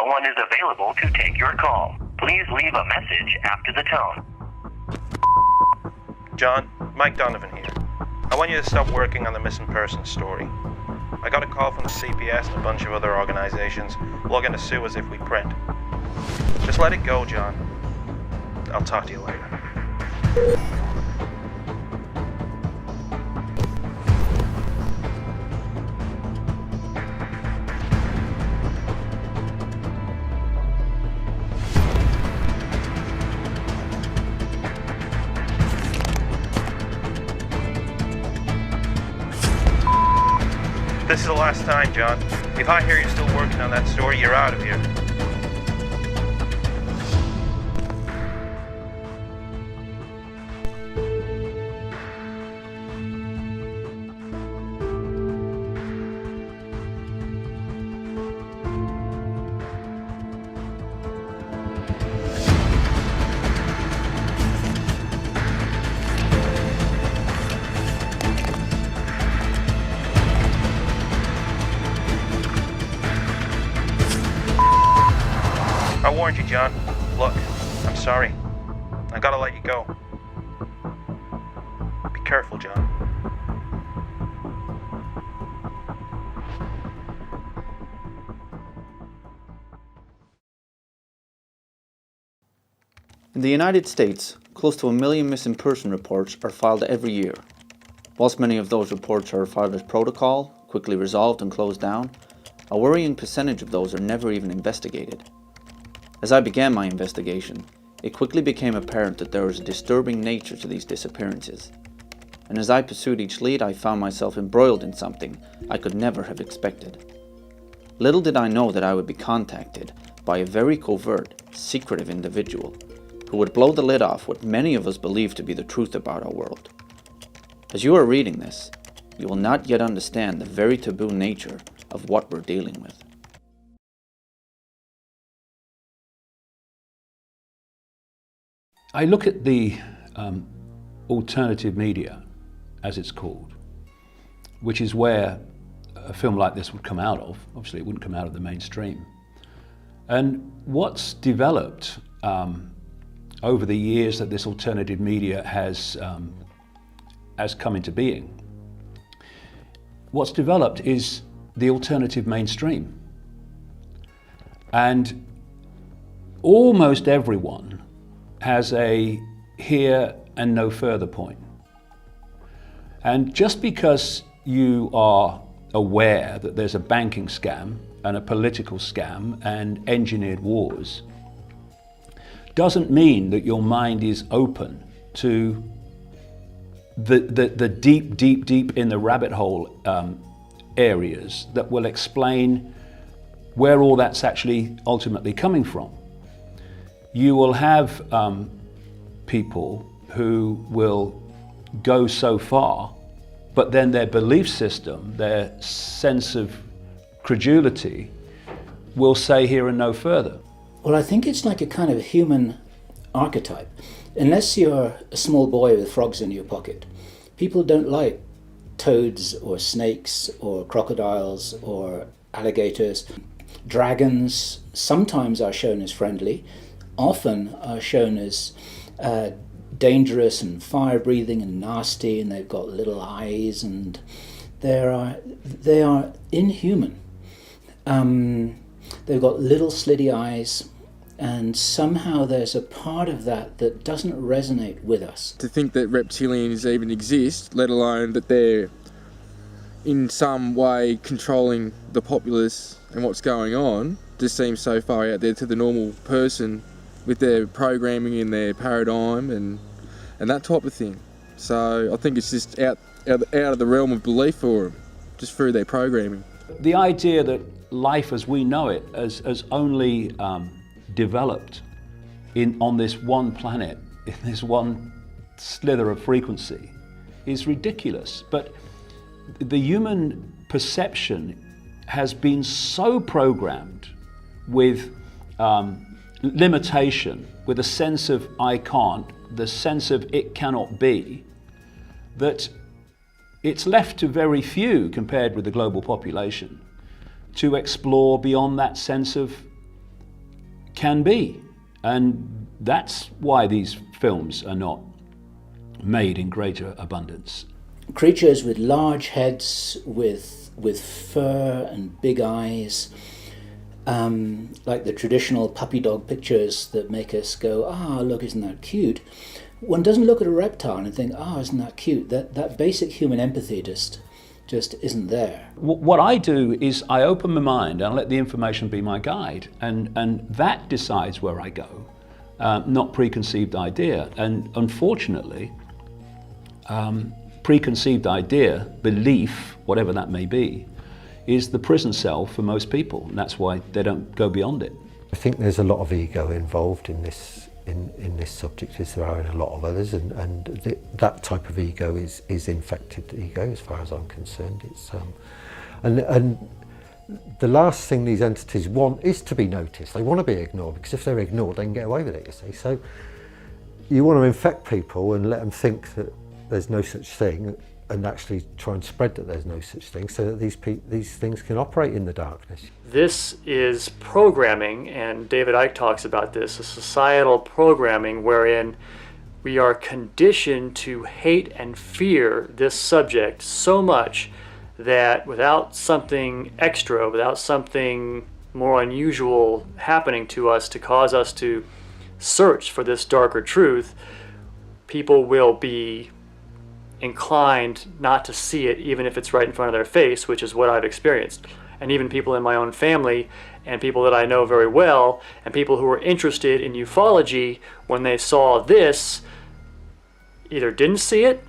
one is available to take your call. Please leave a message after the tone. John, Mike Donovan here. I want you to stop working on the missing persons story. I got a call from the CPS and a bunch of other organizations looking to sue us if we print. Just let it go, John. I'll talk to you later. This is the last time, John. If I hear you're still working on that story, you're out of here. I warned you, John. Look, I'm sorry. I gotta let you go. Be careful, John. In the United States, close to 1 million missing person reports are filed every year. Whilst many of those reports are filed as protocol, quickly resolved and closed down, a worrying percentage of those are never even investigated. As I began my investigation, it quickly became apparent that there was a disturbing nature to these disappearances. And as I pursued each lead, I found myself embroiled in something I could never have expected. Little did I know that I would be contacted by a very covert, secretive individual who would blow the lid off what many of us believe to be the truth about our world. As you are reading this, you will not yet understand the very taboo nature of what we're dealing with. I look at the alternative media, as it's called, which is where a film like this would come out of. Obviously, it wouldn't come out of the mainstream. And what's developed over the years that this alternative media has come into being, what's developed is the alternative mainstream. And almost everyone has a here and no further point. And just because you are aware that there's a banking scam and a political scam and engineered wars, doesn't mean that your mind is open to the deep in the rabbit hole areas that will explain where all that's actually ultimately coming from. You will have people who will go so far, but then their belief system, their sense of credulity, will say here and no further. Well, I think it's like a kind of human archetype. Unless you're a small boy with frogs in your pocket, people don't like toads or snakes or crocodiles or alligators. Dragons sometimes are shown as friendly, often are shown as dangerous and fire-breathing and nasty, and they've got little eyes, and they are inhuman. They've got little slitty eyes, and somehow there's a part of that that doesn't resonate with us. To think that reptilians even exist, let alone that they're in some way controlling the populace and what's going on, just seems so far out there to the normal person with their programming and their paradigm and that type of thing. So I think it's just out of the realm of belief for them, just through their programming. The idea that life as we know it has only developed on this one planet, in this one slither of frequency, is ridiculous. But the human perception has been so programmed with limitation, with a sense of I can't, the sense of it cannot be, that it's left to very few, compared with the global population, to explore beyond that sense of can be. And that's why these films are not made in greater abundance. Creatures with large heads, with fur and big eyes, like the traditional puppy dog pictures that make us go, look, isn't that cute? One doesn't look at a reptile and think, isn't that cute? That basic human empathy just isn't there. What I do is I open my mind and I let the information be my guide, and that decides where I go, not preconceived idea. And unfortunately, preconceived idea, belief, whatever that may be, is the prison cell for most people, and that's why they don't go beyond it. I think there's a lot of ego involved in this subject, as there are in a lot of others, and that type of ego is infected ego, as far as I'm concerned. It's and the last thing these entities want is to be noticed. They want to be ignored, because if they're ignored, they can get away with it, you see. So you want to infect people and let them think that there's no such thing, and actually try and spread that there's no such thing, so that these things can operate in the darkness. This is programming, and David Icke talks about this, a societal programming wherein we are conditioned to hate and fear this subject so much that without something extra, without something more unusual happening to us to cause us to search for this darker truth, people will be inclined not to see it, even if it's right in front of their face, which is what I've experienced. And even people in my own family and people that I know very well and people who were interested in ufology, when they saw this, either didn't see it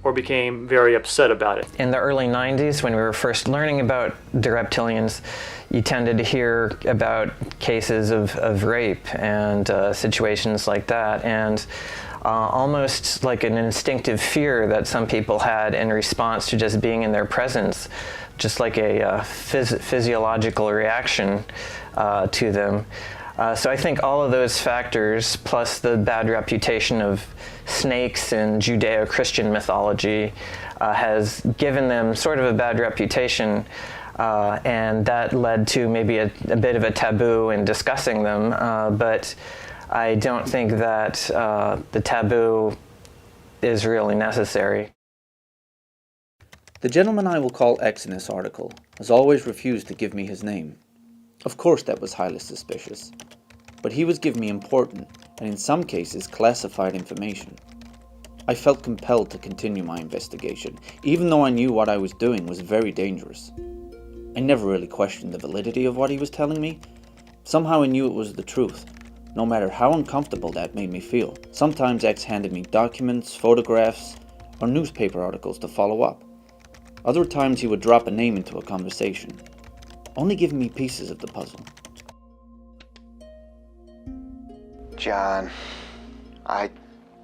or became very upset about it. In the early 90s, when we were first learning about the reptilians, you tended to hear about cases of rape and situations like that, and almost like an instinctive fear that some people had in response to just being in their presence, just like a physiological reaction to them. So I think all of those factors, plus the bad reputation of snakes in Judeo-Christian mythology, has given them sort of a bad reputation, and that led to maybe a bit of a taboo in discussing them, but I don't think that the taboo is really necessary. The gentleman I will call X in this article has always refused to give me his name. Of course that was highly suspicious, but he was giving me important, and in some cases classified information. I felt compelled to continue my investigation, even though I knew what I was doing was very dangerous. I never really questioned the validity of what he was telling me. Somehow I knew it was the truth, no matter how uncomfortable that made me feel. Sometimes X handed me documents, photographs, or newspaper articles to follow up. Other times he would drop a name into a conversation, only giving me pieces of the puzzle. John, I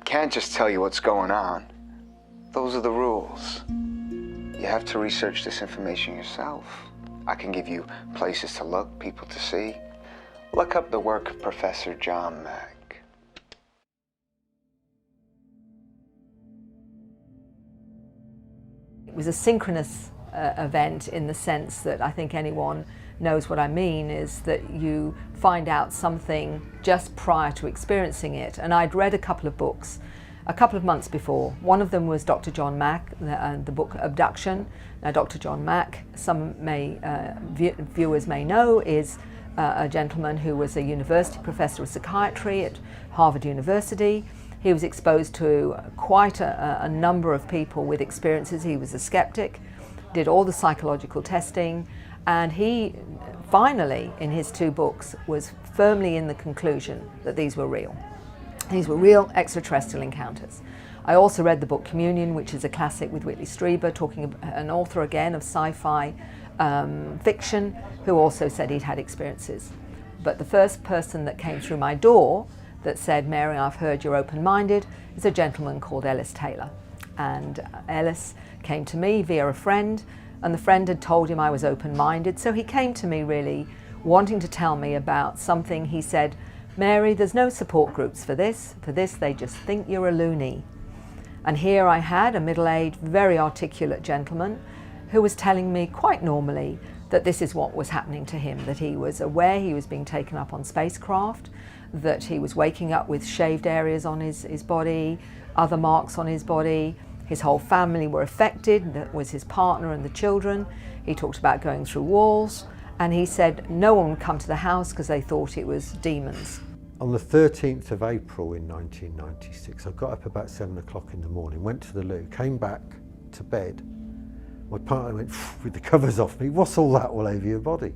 can't just tell you what's going on. Those are the rules. You have to research this information yourself. I can give you places to look, people to see. Look up the work of Professor John Mack. It was a synchronous event in the sense that I think anyone knows what I mean, is that you find out something just prior to experiencing it. And I'd read a couple of books a couple of months before. One of them was Dr. John Mack, the book Abduction. Now, Dr. John Mack, some viewers may know, is a gentleman who was a university professor of psychiatry at Harvard University. He was exposed to quite a number of people with experiences. He was a skeptic, did all the psychological testing, and he finally, in his 2 books, was firmly in the conclusion that these were real. These were real extraterrestrial encounters. I also read the book Communion, which is a classic with Whitley Strieber, talking about an author again of sci-fi fiction, who also said he'd had experiences. But the first person that came through my door that said, "Mary, I've heard you're open-minded," is a gentleman called Ellis Taylor. And Ellis came to me via a friend, and the friend had told him I was open-minded, so he came to me really wanting to tell me about something. He said, "Mary, there's no support groups for this. For this, they just think you're a loony." And here I had a middle-aged, very articulate gentleman who was telling me quite normally that this is what was happening to him, that he was aware he was being taken up on spacecraft, that he was waking up with shaved areas on his body, other marks on his body. His whole family were affected, that was his partner and the children. He talked about going through walls, and he said no one would come to the house because they thought it was demons. On the 13th of April in 1996, I got up about 7 o'clock in the morning, went to the loo, came back to bed. My partner went with the covers off me, "What's all that all over your body?"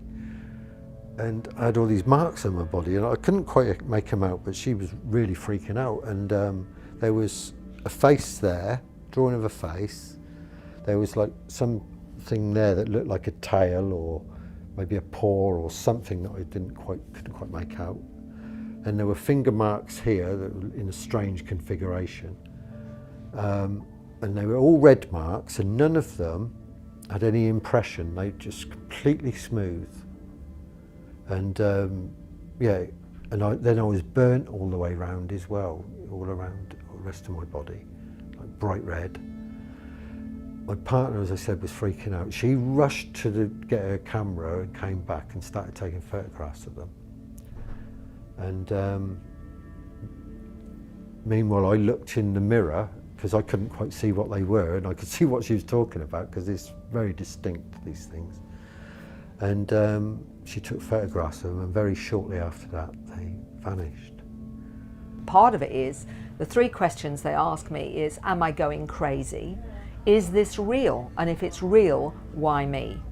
And I had all these marks on my body, and I couldn't quite make them out, but she was really freaking out. And there was a face there, drawing of a face. There was like something there that looked like a tail or maybe a paw or something that I couldn't quite make out. And there were finger marks here that were in a strange configuration. And they were all red marks, and none of them had any impression. They just completely smooth. And yeah, and then I was burnt all the way around as well, all around the rest of my body, like bright red. My partner, as I said, was freaking out. She rushed to get her camera and came back and started taking photographs of them. And meanwhile, I looked in the mirror because I couldn't quite see what they were, and I could see what she was talking about because it's very distinct, these things. And she took photographs of them, and very shortly after that, they vanished. Part of it is, the three questions they ask me is, am I going crazy? Is this real? And if it's real, why me?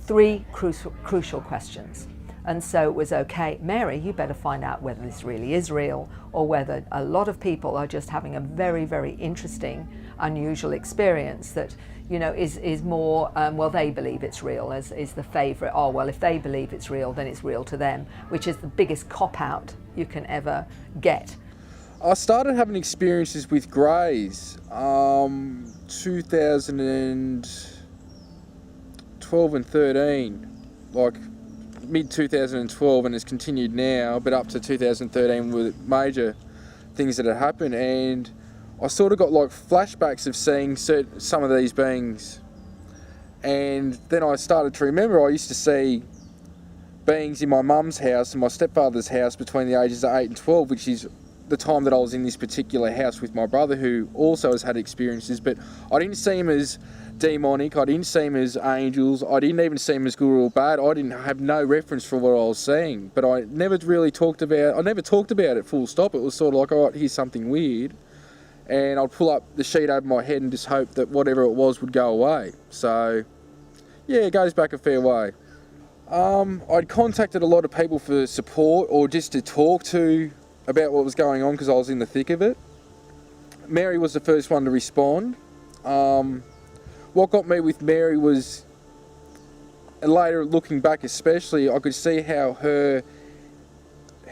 Three crucial questions. And so it was, okay, Mary, you better find out whether this really is real, or whether a lot of people are just having a very, very interesting, unusual experience that, you know, is more, well, they believe it's real, as is the favourite. Oh, well, if they believe it's real, then it's real to them, which is the biggest cop-out you can ever get. I started having experiences with greys 2012 and 13, like mid-2012, and it's continued now, but up to 2013 with major things that had happened, and I sort of got like flashbacks of seeing some of these beings. And then I started to remember I used to see beings in my mum's house and my stepfather's house between the ages of 8 and 12, which is the time that I was in this particular house with my brother, who also has had experiences, but I didn't see him as demonic, I didn't see him as angels, I didn't even see him as good or bad. I didn't have no reference for what I was seeing, but I never talked about it full stop. It was sort of like, all right, here's something weird, and I'd pull up the sheet over my head and just hope that whatever it was would go away. So yeah, it goes back a fair way. I'd contacted a lot of people for support or just to talk to about what was going on because I was in the thick of it. Mary was the first one to respond. What got me with Mary was, and later looking back especially, I could see how her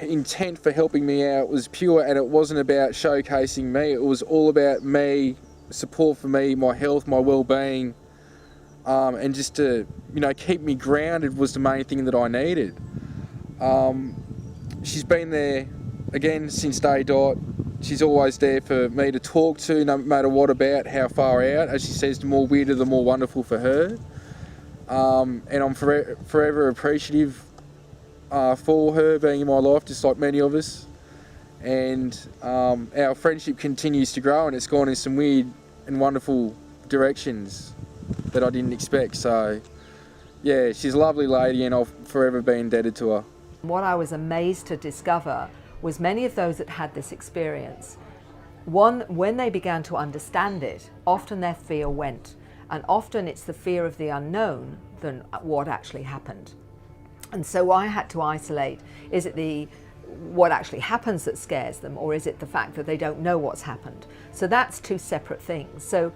intent for helping me out was pure, and it wasn't about showcasing me. It was all about me, support for me, my health, my well-being, and just to, you know, keep me grounded was the main thing that I needed. She's been there again since day dot. She's always there for me to talk to, no matter what, about how far out. As she says, the more weirder, the more wonderful for her. And I'm forever appreciative for her being in my life, just like many of us. And our friendship continues to grow, and it's gone in some weird and wonderful directions that I didn't expect. So yeah, she's a lovely lady, and I'll forever be indebted to her. What I was amazed to discover was many of those that had this experience, when they began to understand it, often their fear went, and often it's the fear of the unknown than what actually happened. And so I had to isolate, is it what actually happens that scares them, or is it the fact that they don't know what's happened? So that's two separate things. So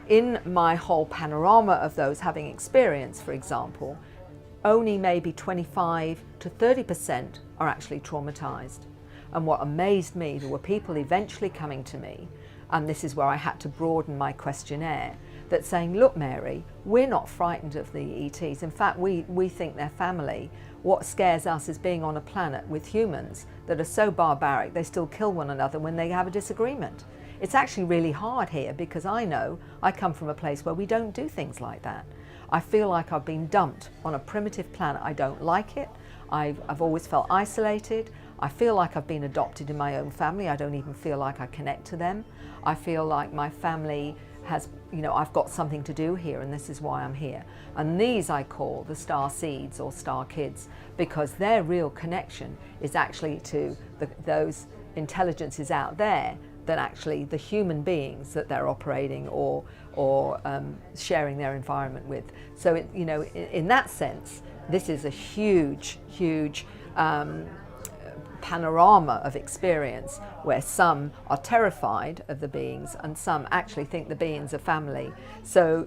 in my whole panorama of those having experience, for example, only maybe 25 to 30% are actually traumatized. And what amazed me, there were people eventually coming to me, and this is where I had to broaden my questionnaire, that saying, look, Mary, we're not frightened of the ETs. In fact, we think they're family. What scares us is being on a planet with humans that are so barbaric they still kill one another when they have a disagreement. It's actually really hard here because I know I come from a place where we don't do things like that. I feel like I've been dumped on a primitive planet. I don't like it. I've always felt isolated. I feel like I've been adopted in my own family. I don't even feel like I connect to them. I feel like my family has, I've got something to do here, and this is why I'm here. And these I call the star seeds or star kids, because their real connection is actually to those intelligences out there than actually the human beings that they're operating or sharing their environment with. So, in that sense, this is a huge panorama of experience where some are terrified of the beings and some actually think the beings are family. So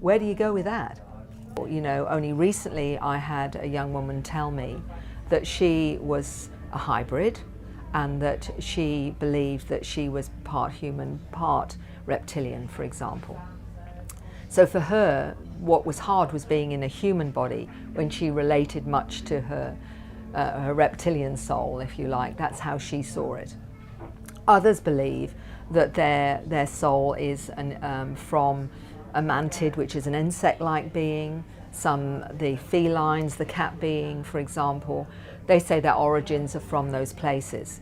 where do you go with that? Only recently I had a young woman tell me that she was a hybrid and that she believed that she was part human, part reptilian, for example. So for her, what was hard was being in a human body when she related much to her reptilian soul, if you like. That's how she saw it. Others believe that their soul is from a mantid, which is an insect-like being. Some, the felines, the cat being, for example, they say their origins are from those places.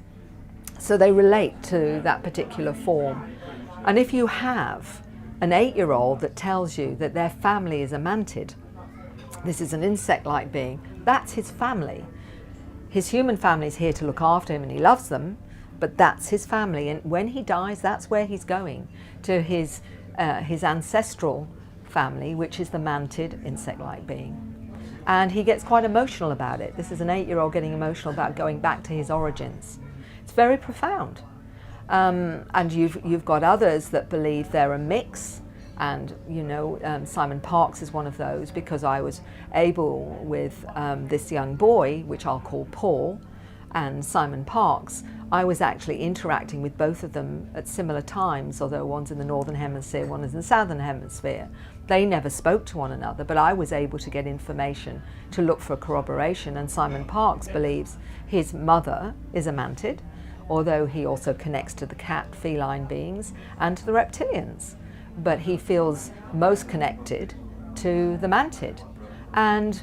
So they relate to that particular form. And if you have an 8-year-old that tells you that their family is a mantid, this is an insect-like being, that's his family. His human family is here to look after him and he loves them, but that's his family. And when he dies, that's where he's going, to his ancestral family, which is the mantid insect-like being. And he gets quite emotional about it. This is an 8-year-old getting emotional about going back to his origins. It's very profound. And you've got others that believe they're a mix. And Simon Parks is one of those, because I was able with this young boy, which I'll call Paul, and Simon Parks, I was actually interacting with both of them at similar times, although one's in the Northern Hemisphere, one is in the Southern Hemisphere. They never spoke to one another, but I was able to get information to look for corroboration. And Simon Parks believes his mother is a mantid, although he also connects to the cat feline beings and to the reptilians. But he feels most connected to the mantid. And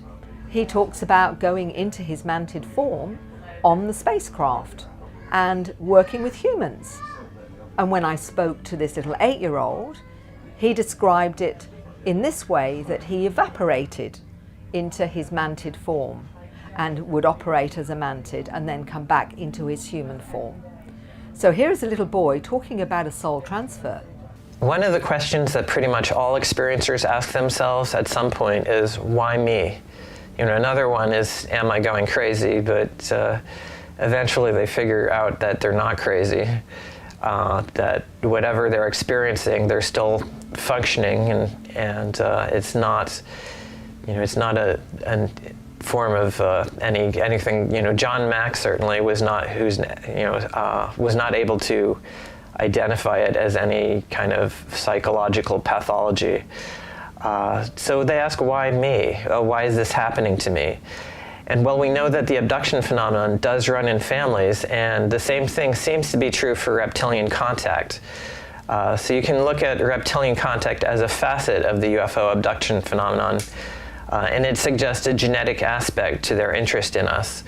he talks about going into his mantid form on the spacecraft and working with humans. And when I spoke to this little 8-year-old, he described it in this way, that he evaporated into his mantid form and would operate as a mantid and then come back into his human form. So here is a little boy talking about a soul transfer. One of the questions that pretty much all experiencers ask themselves at some point is, why me? Another one is, am I going crazy? But eventually they figure out that they're not crazy, that whatever they're experiencing, they're still functioning, and it's not, it's not a form of anything. John Mack certainly was not was not able to identify it as any kind of psychological pathology. So they ask, why me? Why is this happening to me? And well, we know that the abduction phenomenon does run in families, and the same thing seems to be true for reptilian contact. So you can look at reptilian contact as a facet of the UFO abduction phenomenon, and it suggests a genetic aspect to their interest in us.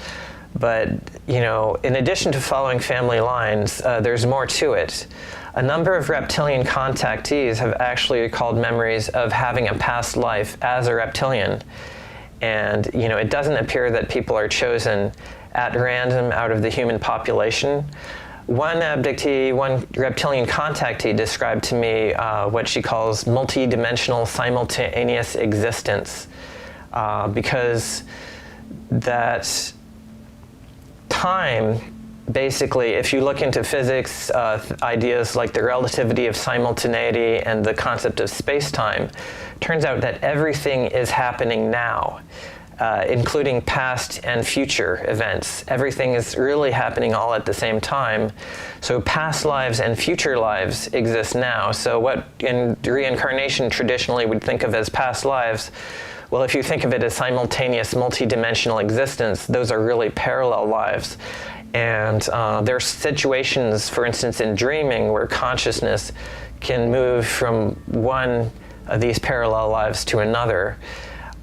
But, in addition to following family lines, there's more to it. A number of reptilian contactees have actually recalled memories of having a past life as a reptilian. And, it doesn't appear that people are chosen at random out of the human population. One reptilian contactee described to me what she calls multi-dimensional simultaneous existence, because that time, basically, if you look into physics, ideas like the relativity of simultaneity and the concept of space-time, turns out that everything is happening now, including past and future events. Everything is really happening all at the same time. So past lives and future lives exist now. So what in reincarnation traditionally we'd think of as past lives, well, if you think of it as simultaneous multi-dimensional existence, those are really parallel lives. And there are situations, for instance, in dreaming, where consciousness can move from one these parallel lives to another,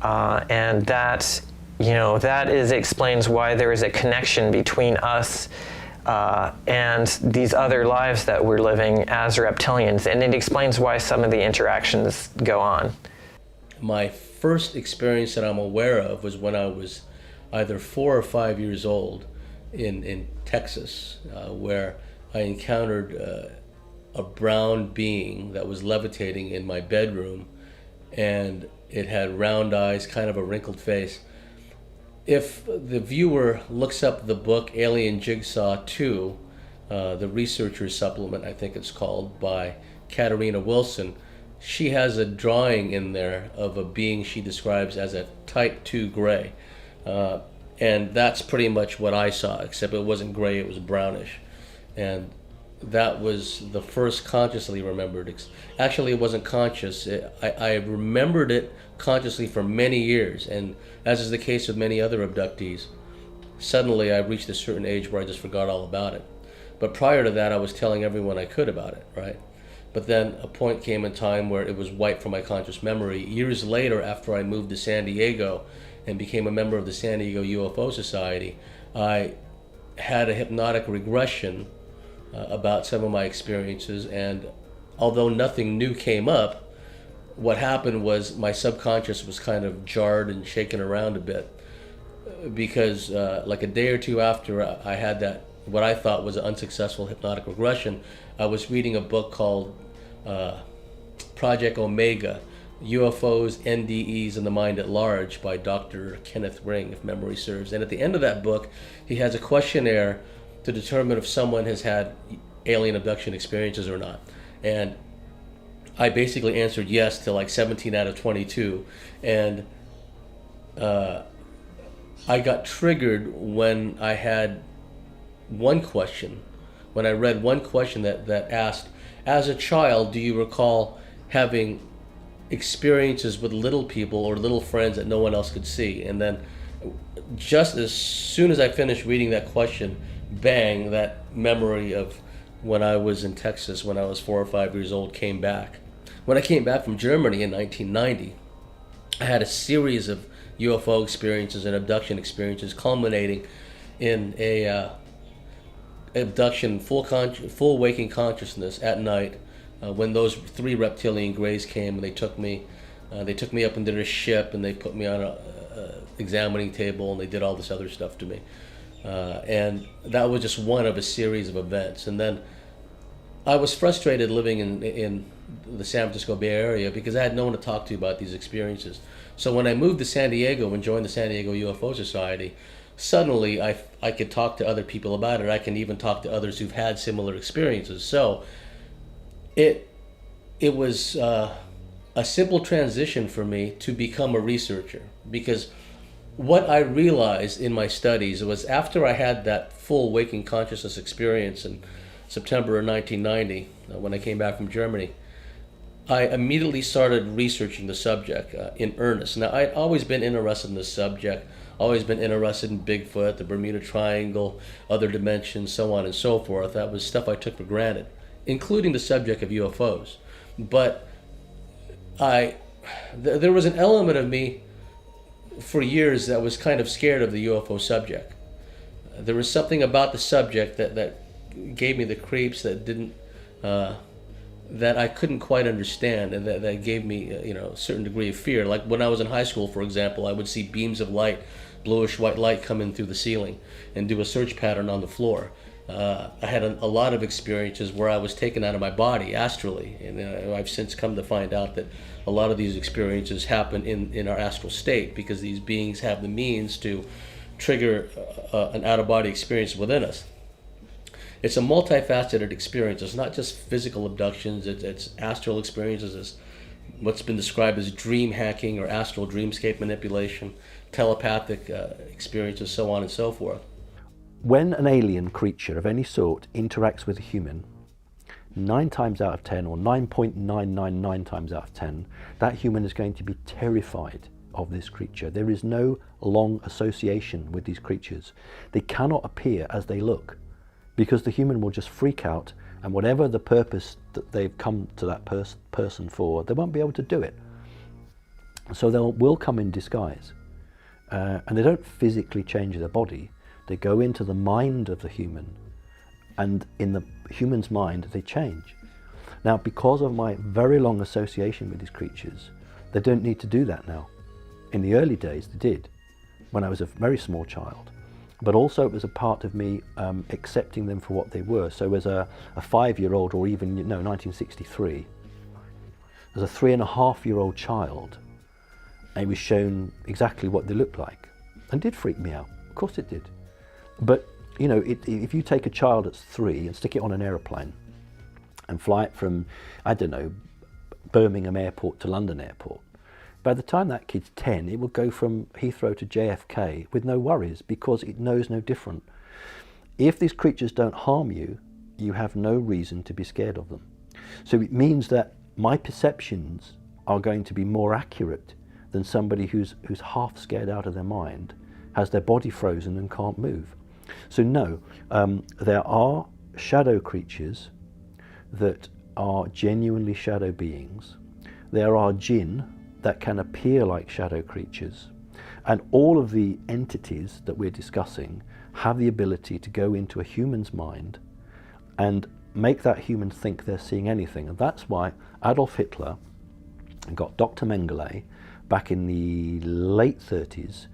and that, you know, that explains why there is a connection between us and these other lives that we're living as reptilians, and it explains why some of the interactions go on. My first experience that I'm aware of was when I was either 4 or 5 years old in Texas, where I encountered a brown being that was levitating in my bedroom, and it had round eyes, kind of a wrinkled face. If the viewer looks up the book Alien Jigsaw 2, the researcher's supplement, I think it's called, by Katarina Wilson, she has a drawing in there of a being she describes as a type 2 gray. And that's pretty much what I saw, except it wasn't gray, it was brownish. And that was the first consciously remembered. Actually, it wasn't conscious. I remembered it consciously for many years, and as is the case with many other abductees, suddenly I reached a certain age where I just forgot all about it. But prior to that, I was telling everyone I could about it, right? But then a point came in time where it was wiped from my conscious memory. Years later, after I moved to San Diego and became a member of the San Diego UFO Society, I had a hypnotic regression about some of my experiences, and although nothing new came up, what happened was my subconscious was kind of jarred and shaken around a bit, because like a day or two after I had that, what I thought was an unsuccessful hypnotic regression, I was reading a book called Project Omega, UFOs, NDEs, and the Mind at Large by Dr. Kenneth Ring, if memory serves. And at the end of that book, he has a questionnaire to determine if someone has had alien abduction experiences or not. And I basically answered yes to like 17 out of 22. And I got triggered when I had one question, when I read one question that asked, as a child, do you recall having experiences with little people or little friends that no one else could see? And then just as soon as I finished reading that question, bang, that memory of when I was in Texas when I was 4 or 5 years old came back. When I came back from Germany in 1990, I had a series of UFO experiences and abduction experiences culminating in a abduction, full waking consciousness at night, when those 3 reptilian greys came and they took me up into their ship and they put me on a examining table and they did all this other stuff to me. And that was just one of a series of events. And then I was frustrated living in the San Francisco Bay Area because I had no one to talk to about these experiences. So when I moved to San Diego and joined the San Diego UFO Society, suddenly I could talk to other people about it. I can even talk to others who've had similar experiences. So it was a simple transition for me to become a researcher, because what I realized in my studies was after I had that full waking consciousness experience in September of 1990, when I came back from Germany, I immediately started researching the subject in earnest. Now, I'd always been interested in this subject, always been interested in Bigfoot, the Bermuda Triangle, other dimensions, so on and so forth. That was stuff I took for granted, including the subject of UFOs. But there was an element of me for years that was kind of scared of the UFO subject. There was something about the subject that gave me the creeps, that didn't that I couldn't quite understand, and that gave me a certain degree of fear. Like when I was in high school, for example, I would see beams of light, bluish white light, come in through the ceiling and do a search pattern on the floor. I had a lot of experiences where I was taken out of my body astrally, and I've since come to find out that a lot of these experiences happen in our astral state, because these beings have the means to trigger an out-of-body experience within us. It's a multifaceted experience. It's not just physical abductions, it's astral experiences, it's what's been described as dream hacking or astral dreamscape manipulation, telepathic experiences, so on and so forth. When an alien creature of any sort interacts with a human, 9 times out of 10, or 9.999 times out of 10, that human is going to be terrified of this creature. There is no long association with these creatures. They cannot appear as they look, because the human will just freak out And whatever the purpose that they've come to that person for, they won't be able to do it. So they will come in disguise. And they don't physically change their body. They go into the mind of the human, and in the human's mind they change. Now, because of my very long association with these creatures, they don't need to do that now. In the early days they did, when I was a very small child. But also it was a part of me accepting them for what they were. So as a 5-year-old, or even, 1963, as a 3.5-year-old child, I was shown exactly what they looked like. And it did freak me out. Of course it did. But, if you take a child that's 3 and stick it on an aeroplane and fly it from, I don't know, Birmingham Airport to London Airport, by the time that kid's 10, it will go from Heathrow to JFK with no worries, because it knows no different. If these creatures don't harm you, you have no reason to be scared of them. So it means that my perceptions are going to be more accurate than somebody who's half scared out of their mind, has their body frozen and can't move. So no, there are shadow creatures that are genuinely shadow beings. There are jinn that can appear like shadow creatures. And all of the entities that we're discussing have the ability to go into a human's mind and make that human think they're seeing anything. And that's why Adolf Hitler got Dr. Mengele back in the late 30s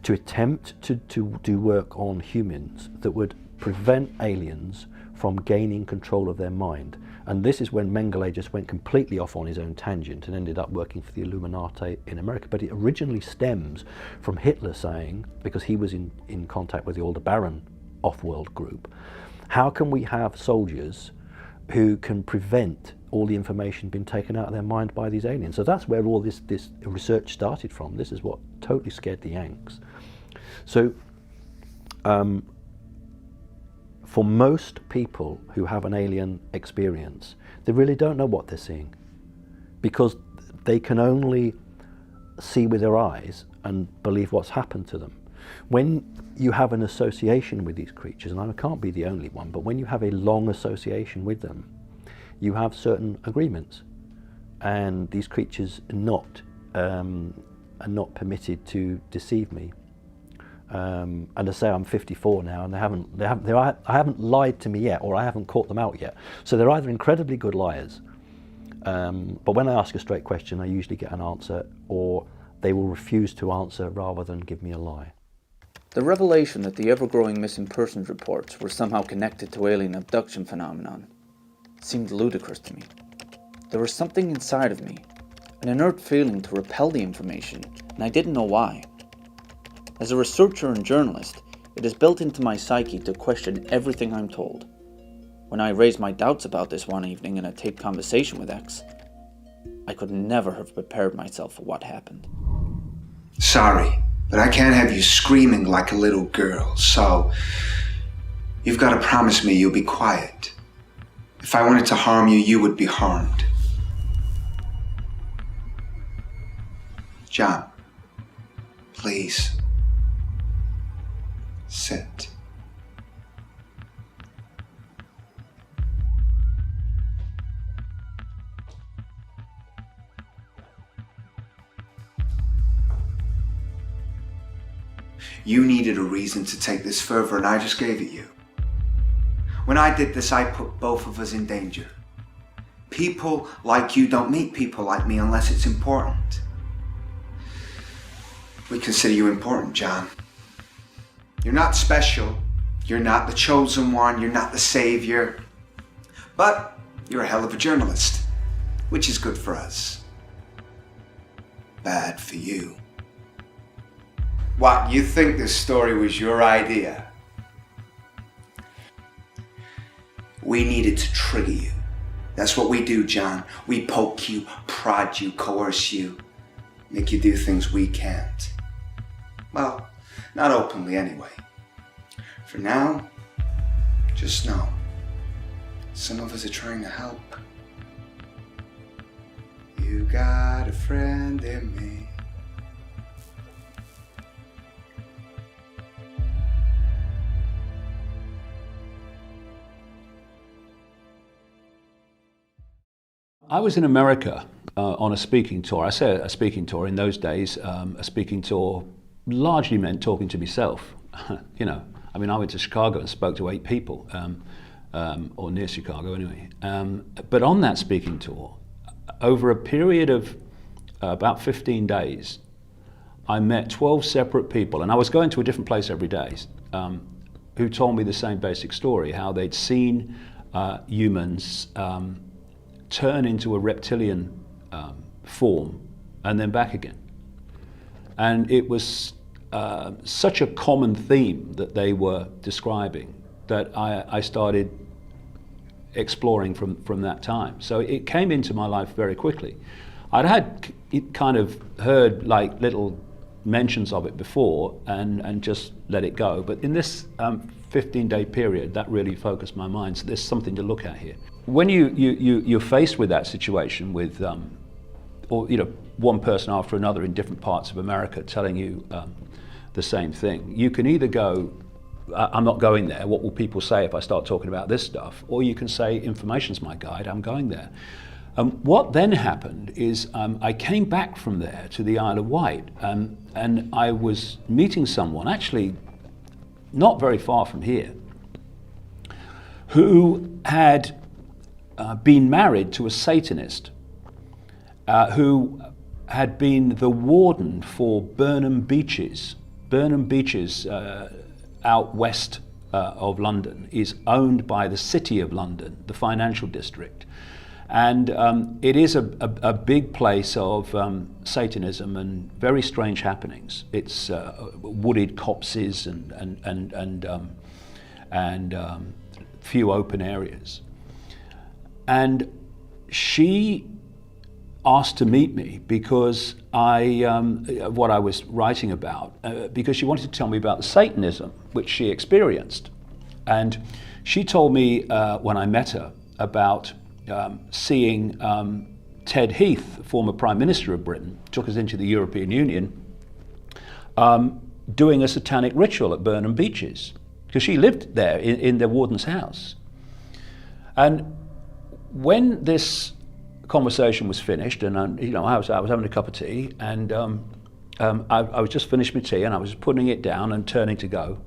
to attempt to do work on humans that would prevent aliens from gaining control of their mind. And this is when Mengele just went completely off on his own tangent and ended up working for the Illuminati in America. But it originally stems from Hitler saying, because he was in contact with the Aldebaran off-world group, how can we have soldiers who can prevent all the information being taken out of their mind by these aliens? So that's where all this research started from. This is what totally scared the Yanks. So for most people who have an alien experience, they really don't know what they're seeing, because they can only see with their eyes and believe what's happened to them. When you have an association with these creatures, and I can't be the only one, but when you have a long association with them, you have certain agreements, and these creatures are not permitted to deceive me. And I say I'm 54 now, and I haven't lied to me yet, or I haven't caught them out yet. So they're either incredibly good liars, but when I ask a straight question, I usually get an answer, or they will refuse to answer rather than give me a lie. The revelation that the ever-growing missing persons reports were somehow connected to alien abduction phenomenon seemed ludicrous to me. There was something inside of me, an inert feeling to repel the information, and I didn't know why. As a researcher and journalist, it is built into my psyche to question everything I'm told. When I raised my doubts about this one evening in a taped conversation with X, I could never have prepared myself for what happened. Sorry, but I can't have you screaming like a little girl, so you've got to promise me you'll be quiet. If I wanted to harm you, you would be harmed. John, please. Sit. You needed a reason to take this further, and I just gave it you. When I did this, I put both of us in danger. People like you don't meet people like me unless it's important. We consider you important, John. You're not special. You're not the chosen one. You're not the savior. But you're a hell of a journalist, which is good for us. Bad for you. What, you think this story was your idea? We needed to trigger you. That's what we do, John. We poke you, prod you, coerce you, make you do things we can't. Well, not openly anyway. For now, just know, some of us are trying to help. You got a friend in me. I was in America on a speaking tour. I say a speaking tour. In those days, a speaking tour largely meant talking to myself. You know, I mean, I went to Chicago and spoke to 8 people, or near Chicago anyway. But on that speaking tour, over a period of about 15 days, I met 12 separate people, and I was going to a different place every day, who told me the same basic story, how they'd seen humans turn into a reptilian form and then back again. And it was such a common theme that they were describing that I started exploring from that time. So it came into my life very quickly. I'd kind of heard like little mentions of it before and just let it go. But in this 15-day period, that really focused my mind. So there's something to look at here. When you're faced with that situation with, or you know, one person after another in different parts of America telling you the same thing, you can either go, I'm not going there, what will people say if I start talking about this stuff? Or you can say, information's my guide, I'm going there. What then happened is I came back from there to the Isle of Wight, and I was meeting someone, actually not very far from here, who had been married to a Satanist, who had been the warden for Burnham Beeches. Burnham Beeches, out west of London, is owned by the City of London, the financial district. And it is a big place of Satanism and very strange happenings. It's wooded copses and few open areas. And she asked to meet me because what I was writing about, because she wanted to tell me about the Satanism which she experienced. And she told me when I met her about seeing Ted Heath, former Prime Minister of Britain, took us into the European Union, doing a satanic ritual at Burnham Beeches, because she lived there in the warden's house. And when this conversation was finished, and you know, I was having a cup of tea, and I was just finished my tea, and I was putting it down and turning to go,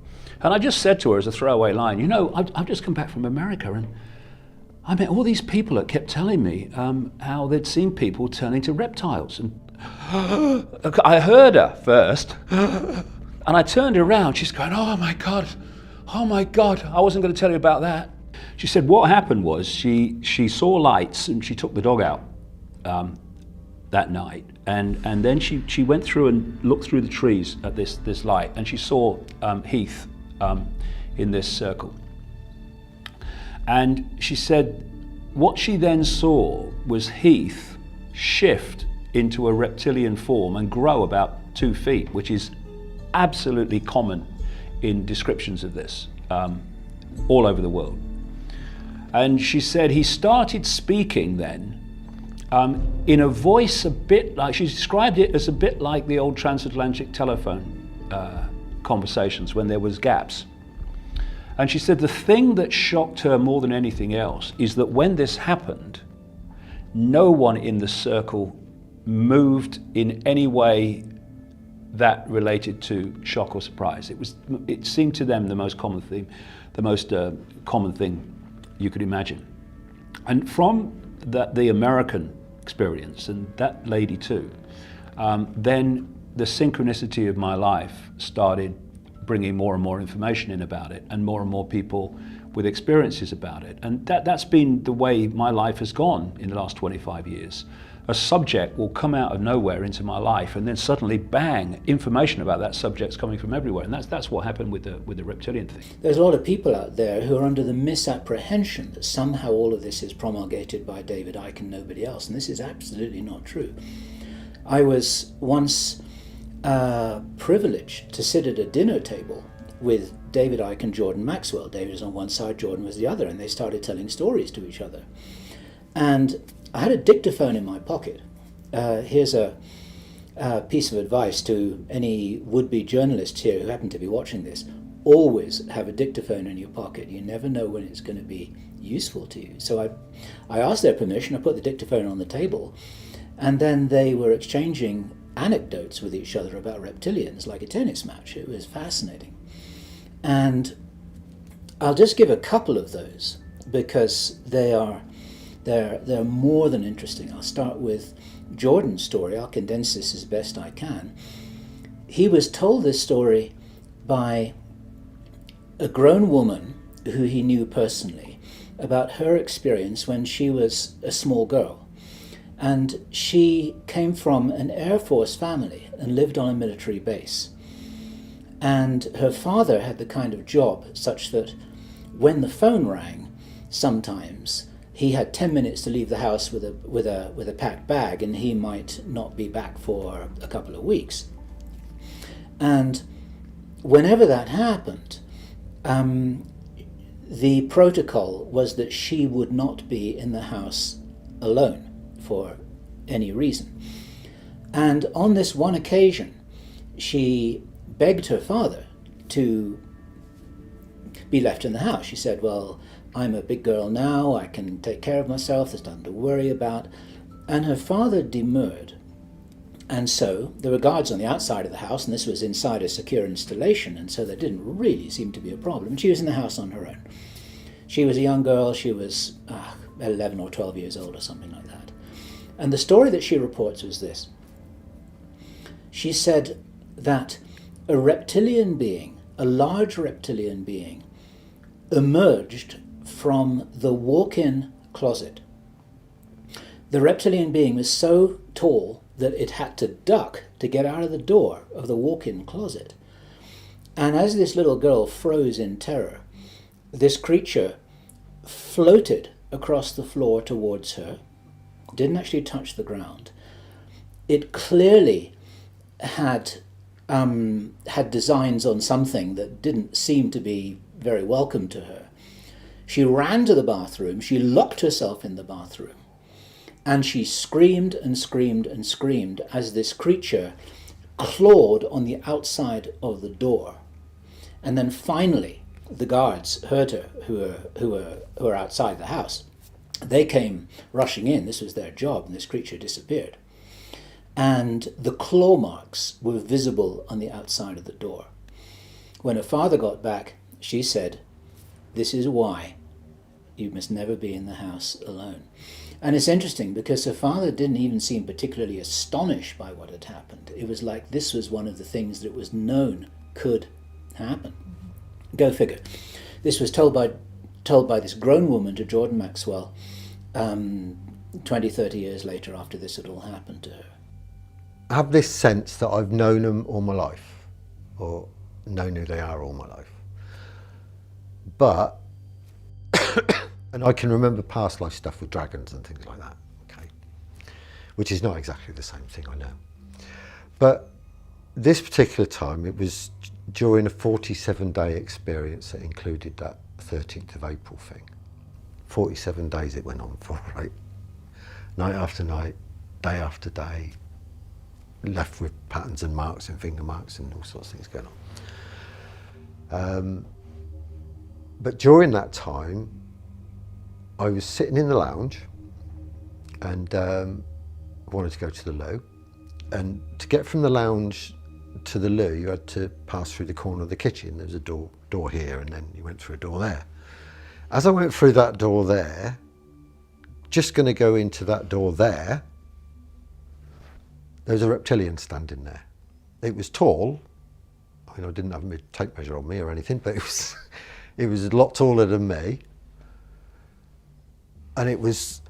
and I just said to her as a throwaway line, you know, I've just come back from America, and I met all these people that kept telling me how they'd seen people turning to reptiles. And I heard her first, and I turned around. She's going, oh my God, I wasn't going to tell you about that. She said what happened was she saw lights, and she took the dog out that night. And then she went through and looked through the trees at this light, and she saw Heath in this circle. And she said what she then saw was Heath shift into a reptilian form and grow about 2 feet, which is absolutely common in descriptions of this all over the world. And she said he started speaking then in a voice a bit like, she described it as a bit like the old transatlantic telephone conversations when there was gaps. And she said the thing that shocked her more than anything else is that when this happened, no one in the circle moved in any way that related to shock or surprise. It seemed to them the most common thing you could imagine. And from the American experience, and that lady too, then the synchronicity of my life started bringing more and more information in about it, and more people with experiences about it. And that's been the way my life has gone in the last 25 years. A subject will come out of nowhere into my life, and then suddenly, bang, information about that subject's coming from everywhere. And that's what happened with the reptilian thing. There's a lot of people out there who are under the misapprehension that somehow all of this is promulgated by David Icke and nobody else, and this is absolutely not true. I was once privileged to sit at a dinner table with David Icke and Jordan Maxwell. David was on one side, Jordan was the other, and they started telling stories to each other. And I had a dictaphone in my pocket. Here's a piece of advice to any would-be journalists here who happen to be watching this. always have a dictaphone in your pocket. You never know when it's going to be useful to you. So I asked their permission, I put the dictaphone on the table, and then they were exchanging anecdotes with each other about reptilians like a tennis match. It was fascinating. And I'll just give a couple of those because they're more than interesting. I'll start with Jordan's story. I'll condense this as best I can. He was told this story by a grown woman who he knew personally about her experience when she was a small girl. And she came from an Air Force family and lived on a military base. And her father had the kind of job such that when the phone rang, sometimes he had 10 minutes to leave the house with a packed bag, and he might not be back for a couple of weeks. And whenever that happened, the protocol was that she would not be in the house alone for any reason. And on this one occasion, she begged her father to be left in the house. She said, well, I'm a big girl now, I can take care of myself, there's nothing to worry about. And her father demurred. And so there were guards on the outside of the house, and this was inside a secure installation, and so there didn't really seem to be a problem. She was in the house on her own. She was a young girl, she was 11 or 12 years old or something like that. And the story that she reports was this. She said that a reptilian being, a large reptilian being, emerged from the walk-in closet. The reptilian being was so tall that it had to duck to get out of the door of the walk-in closet. And as this little girl froze in terror, this creature floated across the floor towards her, didn't actually touch the ground. It clearly had designs on something that didn't seem to be very welcome to her. She ran to the bathroom, she locked herself in the bathroom, and she screamed and screamed and screamed as this creature clawed on the outside of the door. And then finally, the guards heard her, who were outside the house. They came rushing in, this was their job, and this creature disappeared. And the claw marks were visible on the outside of the door. When her father got back, she said, this is why you must never be in the house alone. And it's interesting because her father didn't even seem particularly astonished by what had happened. It was like this was one of the things that was known could happen. Go figure. This was told by this grown woman to Jordan Maxwell 20, 30 years later after this had all happened to her. I have this sense that I've known them all my life, or known who they are all my life. But, and I can remember past life stuff with dragons and things like that, okay? Which is not exactly the same thing, I know. But this particular time, it was during a 47-day experience that included that 13th of April thing. 47 days it went on for, right? Night after night, day after day, left with patterns and marks and finger marks and all sorts of things going on. But during that time, I was sitting in the lounge and wanted to go to the loo. And to get from the lounge to the loo, you had to pass through the corner of the kitchen. There was a door here, and then you went through a door there. As I went through that door there, just going to go into that door there, there was a reptilian standing there. It was tall. I mean, I didn't have a tape measure on me or anything, but it was a lot taller than me. And it was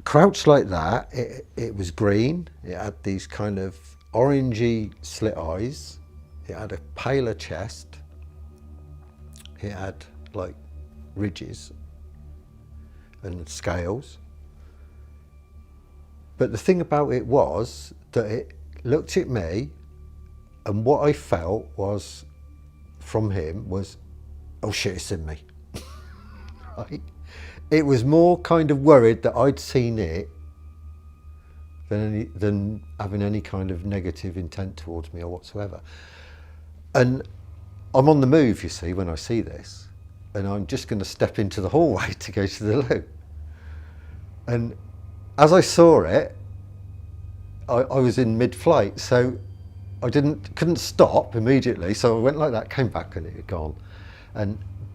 crouched like that. It was green. It had these kind of orangey slit eyes. It had a paler chest. It had like ridges and scales. But the thing about it was that it looked at me, and what I felt was from him was, oh shit, it's in me. Right? It was more kind of worried that I'd seen it than having any kind of negative intent towards me or whatsoever. And I'm on the move, you see, when I see this, and I'm just going to step into the hallway to go to the loo. And as I saw it, I was in mid-flight, so I couldn't stop immediately, so I went like that, came back, and it had gone.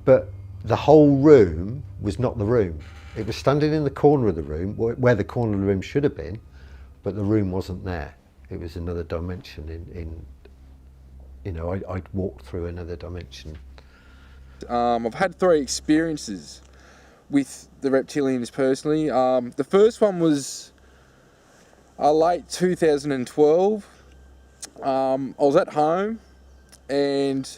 But the whole room was not the room. It was standing in the corner of the room, where the corner of the room should have been, but the room wasn't there. It was another dimension I'd walked through another dimension. I've had 3 experiences with the reptilians personally. The first one was late 2012. I was at home and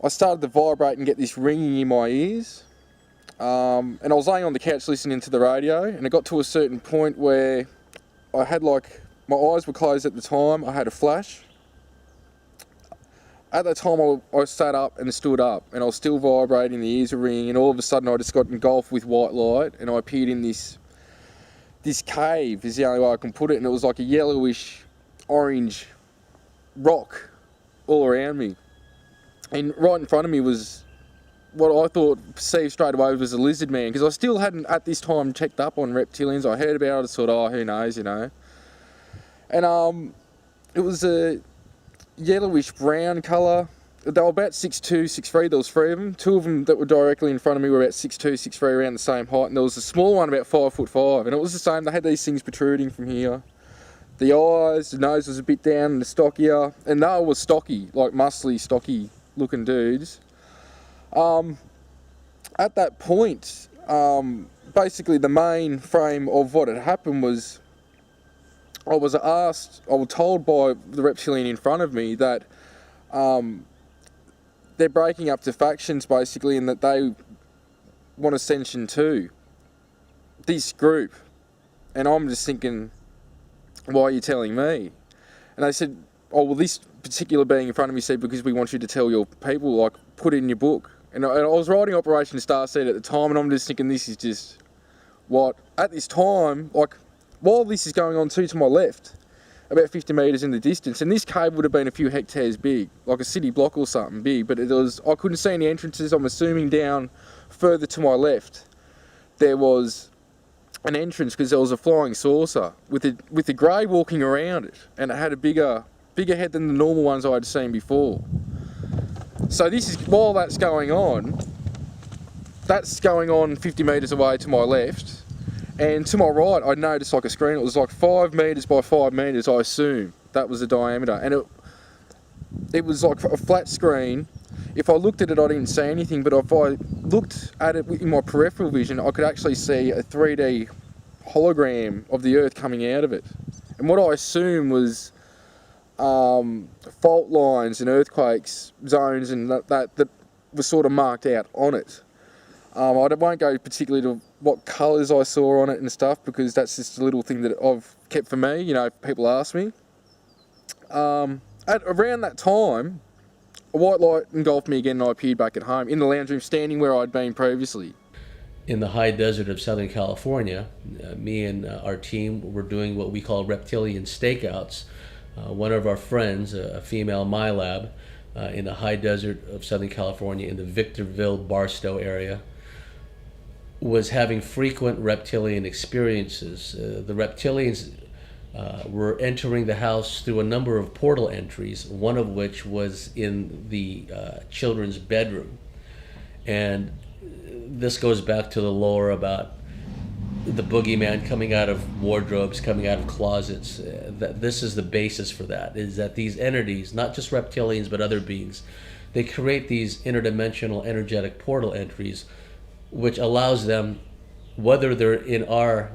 I started to vibrate and get this ringing in my ears. And I was laying on the couch listening to the radio, and it got to a certain point where I had my eyes were closed at the time. I had a flash. At that time I sat up and stood up, and I was still vibrating, the ears were ringing, and all of a sudden I just got engulfed with white light, and I appeared in this cave, is the only way I can put it, and it was like a yellowish orange rock all around me. And right in front of me was what I perceived straight away was a lizard man, because I still hadn't at this time checked up on reptilians. I heard about it, I thought, oh, who knows, you know. And it was a yellowish brown colour. They were about 6'2", 6'3", there was 3 of them. 2 of them that were directly in front of me were about 6'2", 6'3", around the same height, and there was a small one about 5'5", and it was the same. They had these things protruding from here. The eyes, the nose was a bit down and the stockier, and they were stocky, like muscly, stocky looking dudes. At that point, basically the main frame of what had happened was I was told by the reptilian in front of me that they're breaking up to factions basically, and that they want ascension too. This group. And I'm just thinking, why are you telling me? And they said, oh, well, this particular being in front of me said, because we want you to tell your people, like, put it in your book. And I was writing Operation Starseed at the time, and I'm just thinking, this is just what, at this time, like, while this is going on too, to my left, about 50 metres in the distance, and this cave would have been a few hectares big, like a city block or something big, but I couldn't see any entrances. I'm assuming down further to my left, there was an entrance, because there was a flying saucer with a grey walking around it, and it had a bigger head than the normal ones I had seen before. So while that's going on 50 metres away to my left, and to my right I noticed like a screen. It was like 5 metres by 5 metres, I assume that was the diameter, and it was like a flat screen. If I looked at it I didn't see anything, but if I looked at it in my peripheral vision I could actually see a 3D hologram of the Earth coming out of it. And what I assume was fault lines and earthquakes zones and that were sort of marked out on it. I won't go particularly to what colours I saw on it and stuff, because that's just a little thing that I've kept for me, you know, if people ask me. Around that time, a white light engulfed me again and I appeared back at home in the lounge room, standing where I'd been previously. In the high desert of Southern California, me and our team were doing what we call reptilian stakeouts. One of our friends, a female MyLab, in the high desert of Southern California in the Victorville, Barstow area, was having frequent reptilian experiences. The reptilians were entering the house through a number of portal entries, one of which was in the children's bedroom. And this goes back to the lore about the boogeyman coming out of wardrobes, coming out of closets. That this is the basis for that, is that these entities, not just reptilians but other beings, they create these interdimensional energetic portal entries, which allows them, whether they're in our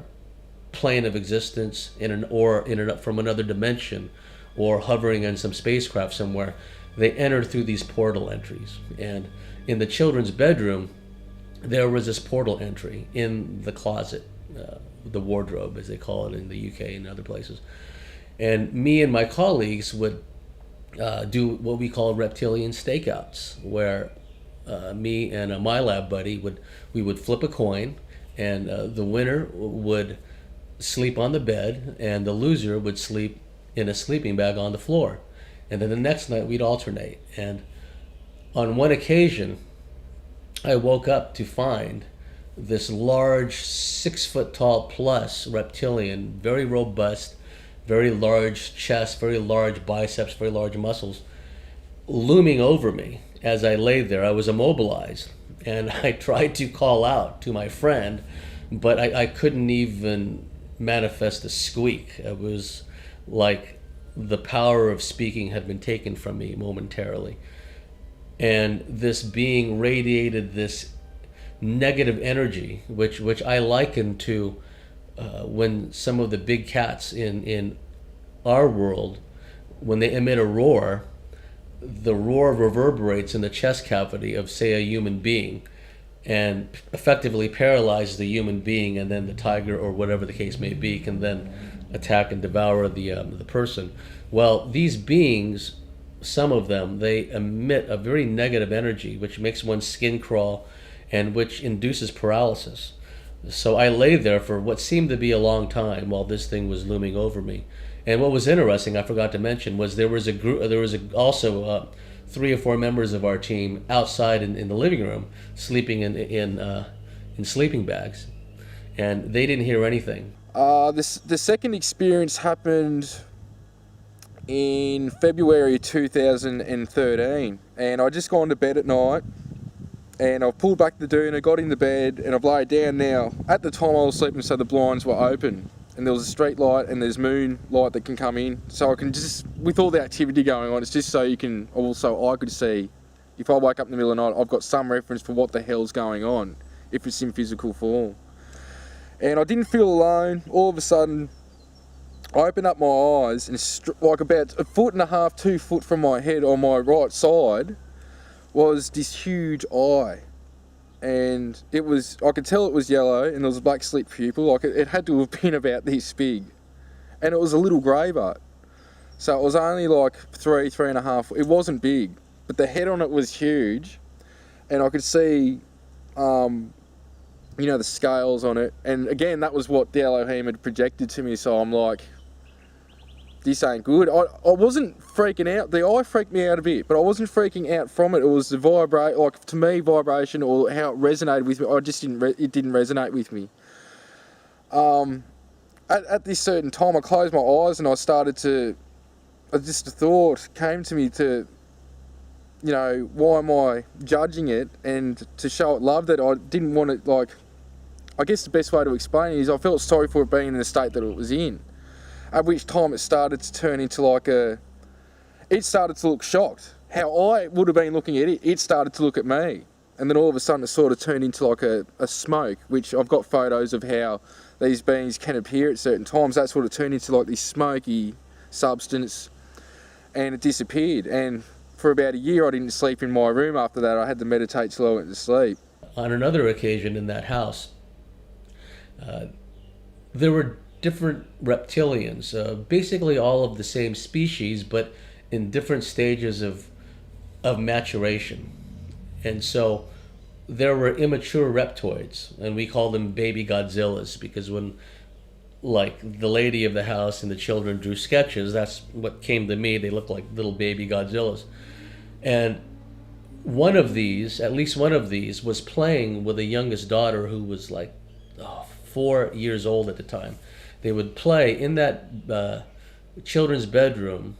plane of existence from another dimension, or hovering in some spacecraft somewhere, they enter through these portal entries. And in the children's bedroom, there was this portal entry in the closet, the wardrobe, as they call it in the UK and other places. And me and my colleagues would do what we call reptilian stakeouts, where me and a MyLab buddy would flip a coin, and the winner would sleep on the bed, and the loser would sleep in a sleeping bag on the floor. And then the next night we'd alternate. And on one occasion, I woke up to find this large 6 foot tall plus reptilian, very robust, very large chest, very large biceps, very large muscles, looming over me as I lay there. I was immobilized, and I tried to call out to my friend, but I couldn't even manifest a squeak. It was like the power of speaking had been taken from me momentarily. And this being radiated this negative energy, which I liken to when some of the big cats in our world, when they emit a roar, the roar reverberates in the chest cavity of, say, a human being, and effectively paralyzes the human being, and then the tiger, or whatever the case may be, can then attack and devour the person. Well, these beings, some of them, they emit a very negative energy, which makes one's skin crawl, and which induces paralysis. So I lay there for what seemed to be a long time while this thing was looming over me. And what was interesting, I forgot to mention, was there was also 3 or 4 members of our team outside in the living room, sleeping in sleeping bags, and they didn't hear anything. The second experience happened in February 2013, and I just gone to bed at night, and I've pulled back the doona, got in the bed, and I've laid down now. At the time I was sleeping, so the blinds were open, and there was a street light and there's moon light that can come in, so I can just, with all the activity going on, it's just so you can, also I could see, if I wake up in the middle of the night, I've got some reference for what the hell's going on, if it's in physical form. And I didn't feel alone. All of a sudden, I opened up my eyes, and like about 1.5 foot, 2 foot from my head on my right side was this huge eye. And it was, I could tell it was yellow, and there was a black slit pupil. Like it had to have been about this big. And it was a little grey butt. So it was only like 3.5. It wasn't big, but the head on it was huge. And I could see, the scales on it. And again, that was what the Elohim had projected to me. So I'm like, this ain't good. I wasn't freaking out. The eye freaked me out a bit, but I wasn't freaking out from it. It was the to me, vibration, or how it resonated with me. It didn't resonate with me. At this certain time, I closed my eyes and a thought came to me to, why am I judging it? And to show it love, that I didn't want it, I guess the best way to explain it is I felt sorry for it being in the state that it was in. At which time it started to turn into it started to look shocked. How I would have been looking at it, it started to look at me. And then all of a sudden it sort of turned into a smoke, which I've got photos of how these beings can appear at certain times. That sort of turned into this smoky substance, and it disappeared. And for about a year I didn't sleep in my room after that. I had to meditate till I went to sleep. On another occasion in that house, there were different reptilians, basically all of the same species, but in different stages of maturation. And so there were immature reptoids, and we call them baby Godzillas, because when the lady of the house and the children drew sketches, that's what came to me. They looked like little baby Godzillas. And at least one of these was playing with a youngest daughter who was 4 years old at the time. They would play in that children's bedroom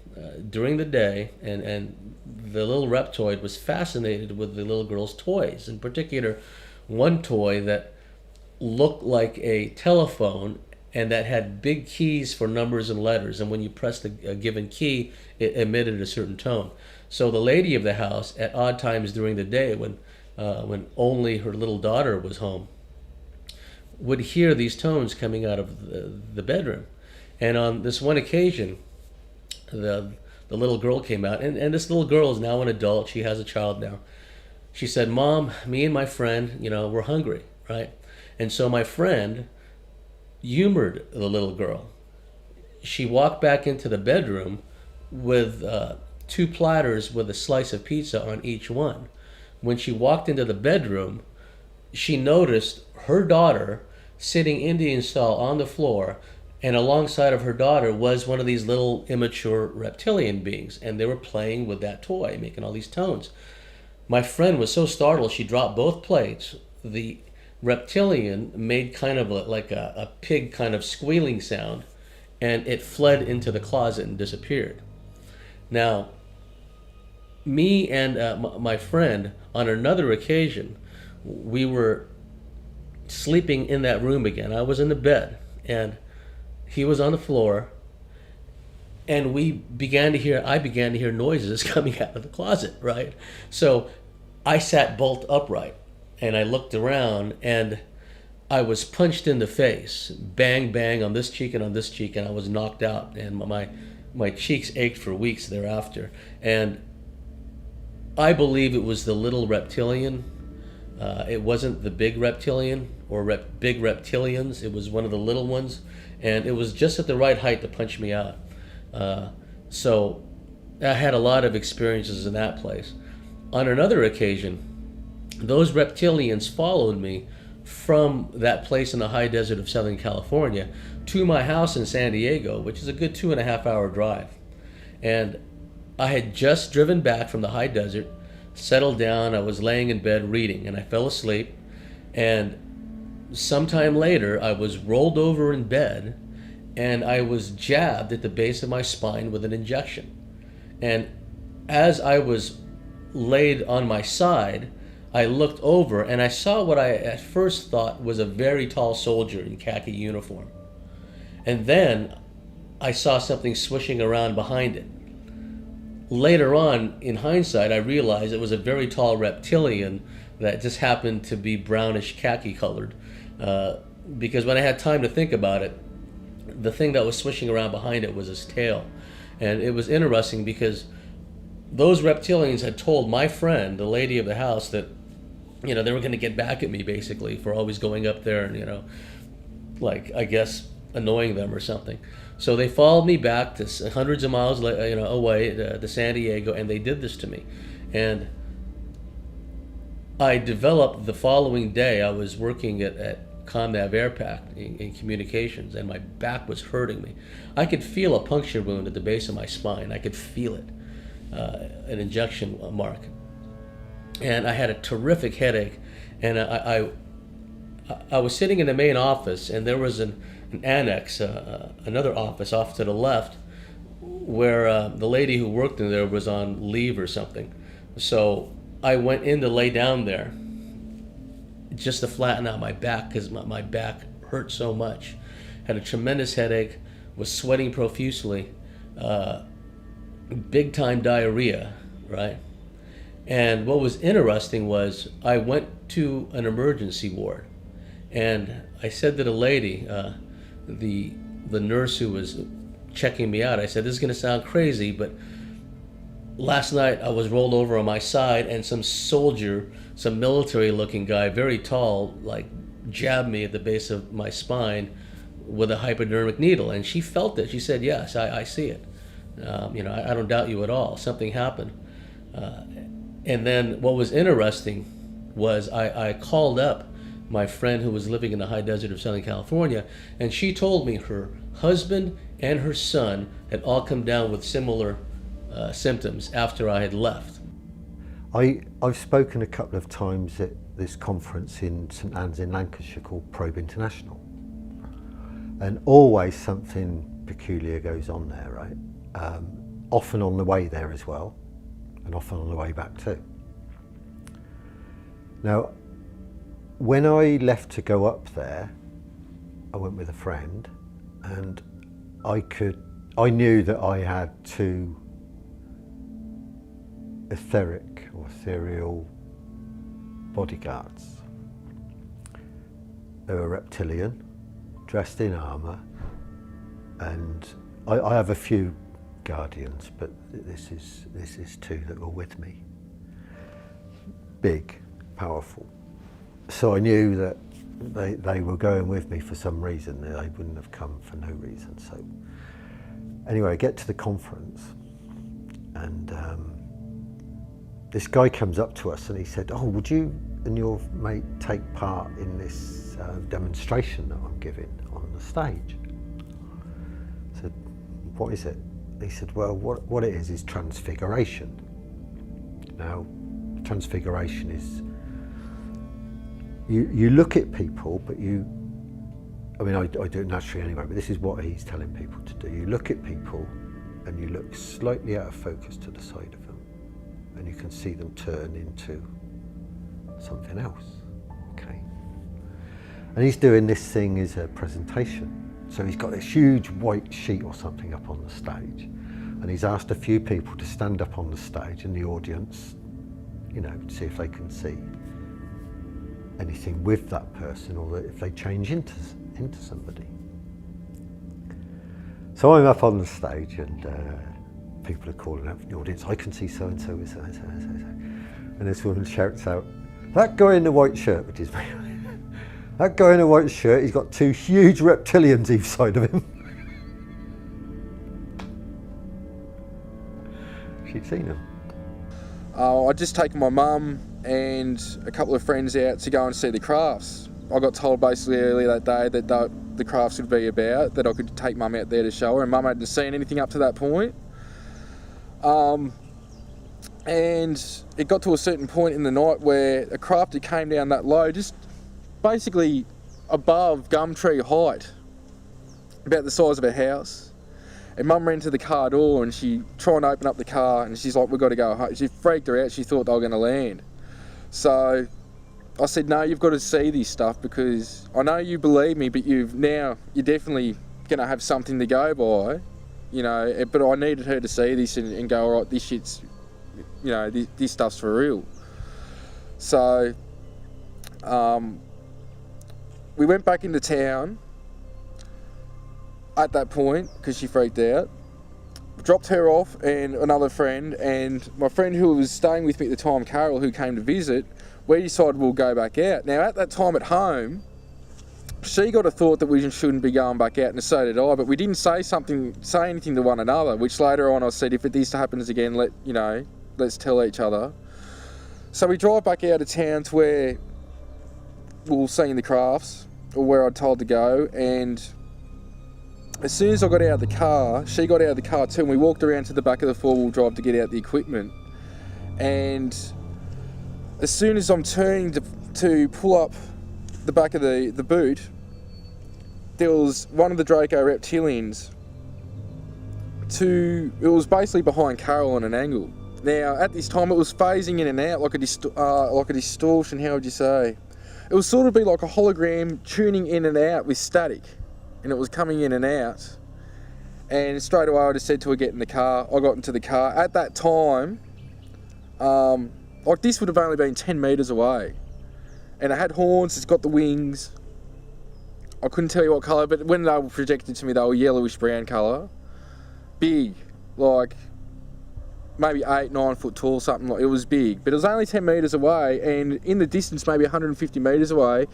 during the day, and the little reptoid was fascinated with the little girl's toys. In particular, one toy that looked like a telephone and that had big keys for numbers and letters, and when you pressed a given key, it emitted a certain tone. So the lady of the house, at odd times during the day, when only her little daughter was home, would hear these tones coming out of the bedroom. And on this one occasion, the little girl came out, and this little girl is now an adult. She has a child now. She said, "Mom, me and my friend, we're hungry, right?" And so my friend humored the little girl. She walked back into the bedroom with 2 platters with a slice of pizza on each one. When she walked into the bedroom, she noticed her daughter sitting Indian style on the floor, and alongside of her daughter was one of these little immature reptilian beings, and they were playing with that toy, making all these tones. my friend was so startled she dropped both plates. The reptilian made kind of like a pig kind of squealing sound, and it fled into the closet and disappeared. Now, me and my friend, on another occasion, we were sleeping in that room again. I was in the bed, and he was on the floor, and I began to hear noises coming out of the closet, right? So I sat bolt upright, and I looked around, and I was punched in the face, bang, bang, on this cheek and on this cheek, and I was knocked out, and my cheeks ached for weeks thereafter. And I believe it was the little reptilian. It wasn't the big reptilian or big reptilians. It was one of the little ones, and it was just at the right height to punch me out. So I had a lot of experiences in that place. On another occasion, those reptilians followed me from that place in the high desert of Southern California to my house in San Diego, which is a good 2.5 hour drive. And I had just driven back from the high desert, settled down, I was laying in bed reading, and I fell asleep. And sometime later, I was rolled over in bed, and I was jabbed at the base of my spine with an injection. And as I was laid on my side, I looked over and I saw what I at first thought was a very tall soldier in khaki uniform. And then I saw something swishing around behind it. Later on, in hindsight, I realized it was a very tall reptilian that just happened to be brownish khaki colored. Because when I had time to think about it, the thing that was swishing around behind it was his tail. And it was interesting because those reptilians had told my friend, the lady of the house, that they were going to get back at me basically for always going up there and, like, I guess, annoying them or something. So they followed me back to hundreds of miles away to San Diego, and they did this to me. And I developed the following day, I was working at ComNav AirPack in communications, and my back was hurting me. I could feel a puncture wound at the base of my spine. I could feel it, an injection mark. And I had a terrific headache, and I was sitting in the main office, and there was an annex, another office off to the left, where the lady who worked in there was on leave or something. So I went in to lay down there just to flatten out my back because my back hurt so much. Had a tremendous headache, was sweating profusely, big time diarrhea, right? And what was interesting was I went to an emergency ward, and I said to the lady, the nurse who was checking me out, I said, this is going to sound crazy, but last night I was rolled over on my side, and some soldier, some military-looking guy, very tall, like, jabbed me at the base of my spine with a hypodermic needle. And she felt it. She said, yes, I see it. I don't doubt you at all. Something happened. And then what was interesting was I called up my friend who was living in the high desert of Southern California, and she told me her husband and her son had all come down with similar symptoms after I had left. I've spoken a couple of times at this conference in St Anne's in Lancashire called Probe International, and always something peculiar goes on there, right? Often on the way there as well, and often on the way back too. Now, when I left to go up there, I went with a friend, and I knew that I had two etheric or ethereal bodyguards. They were reptilian, dressed in armour, and I have a few guardians, but this is two that were with me. Big, powerful. So I knew that they were going with me for some reason. They wouldn't have come for no reason. So anyway, I get to the conference, and this guy comes up to us and he said, oh, would you and your mate take part in this demonstration that I'm giving on the stage? I said, what is it? He said, well, what it is transfiguration. Now, transfiguration is, you look at people, but I do it naturally anyway, but this is what he's telling people to do. You look at people and you look slightly out of focus to the side of them, and you can see them turn into something else, okay? And he's doing this thing as a presentation. So he's got this huge white sheet or something up on the stage, and he's asked a few people to stand up on the stage in the audience, see if they can see anything with that person, or if they change into somebody. So I'm up on the stage, and people are calling out from the audience, I can see so-and-so with so-and-so, and this woman shouts out, that guy in the white shirt, which is very that guy in a white shirt, he's got 2 huge reptilians either side of him. She'd seen him. I'd just taken my mum and a couple of friends out to go and see the crafts. I got told basically earlier that day that the crafts would be about, that I could take mum out there to show her, and mum hadn't seen anything up to that point. And it got to a certain point in the night where a crafter came down that low, just basically above Gumtree height, about the size of a house. And mum ran to the car door and she tried to open up the car, and she's like, we've got to go home. She freaked her out, she thought they were going to land. So I said, no, you've got to see this stuff, because I know you believe me, but you're definitely going to have something to go by, but I needed her to see this and go, all right, this shit's, this stuff's for real. So we went back into town at that point because she freaked out. Dropped her off and another friend, and my friend who was staying with me at the time, Carol, who came to visit, we decided we'll go back out. Now at that time at home, she got a thought that we shouldn't be going back out, and so did I, but we didn't say anything to one another, which later on I said, if this happens again, let's tell each other. So we drive back out of town to where we were seeing the crafts, or where I'd told to go, and as soon as I got out of the car, she got out of the car too, and we walked around to the back of the 4-wheel drive to get out the equipment. And as soon as I'm turning to pull up the back of the boot, there was one of the Draco Reptilians. It was basically behind Carol on an angle. Now at this time it was phasing in and out like a distortion, how would you say? It was sort of be like a hologram tuning in and out with static, and it was coming in and out. And straight away I just said to her, get in the car. I got into the car. At that time, this would have only been 10 metres away. And it had horns, it's got the wings. I couldn't tell you what colour, but when they were projected to me, they were yellowish brown colour. Big, like maybe 8-9 foot tall, something like. It was big, but it was only 10 metres away, and in the distance, maybe 150 metres away,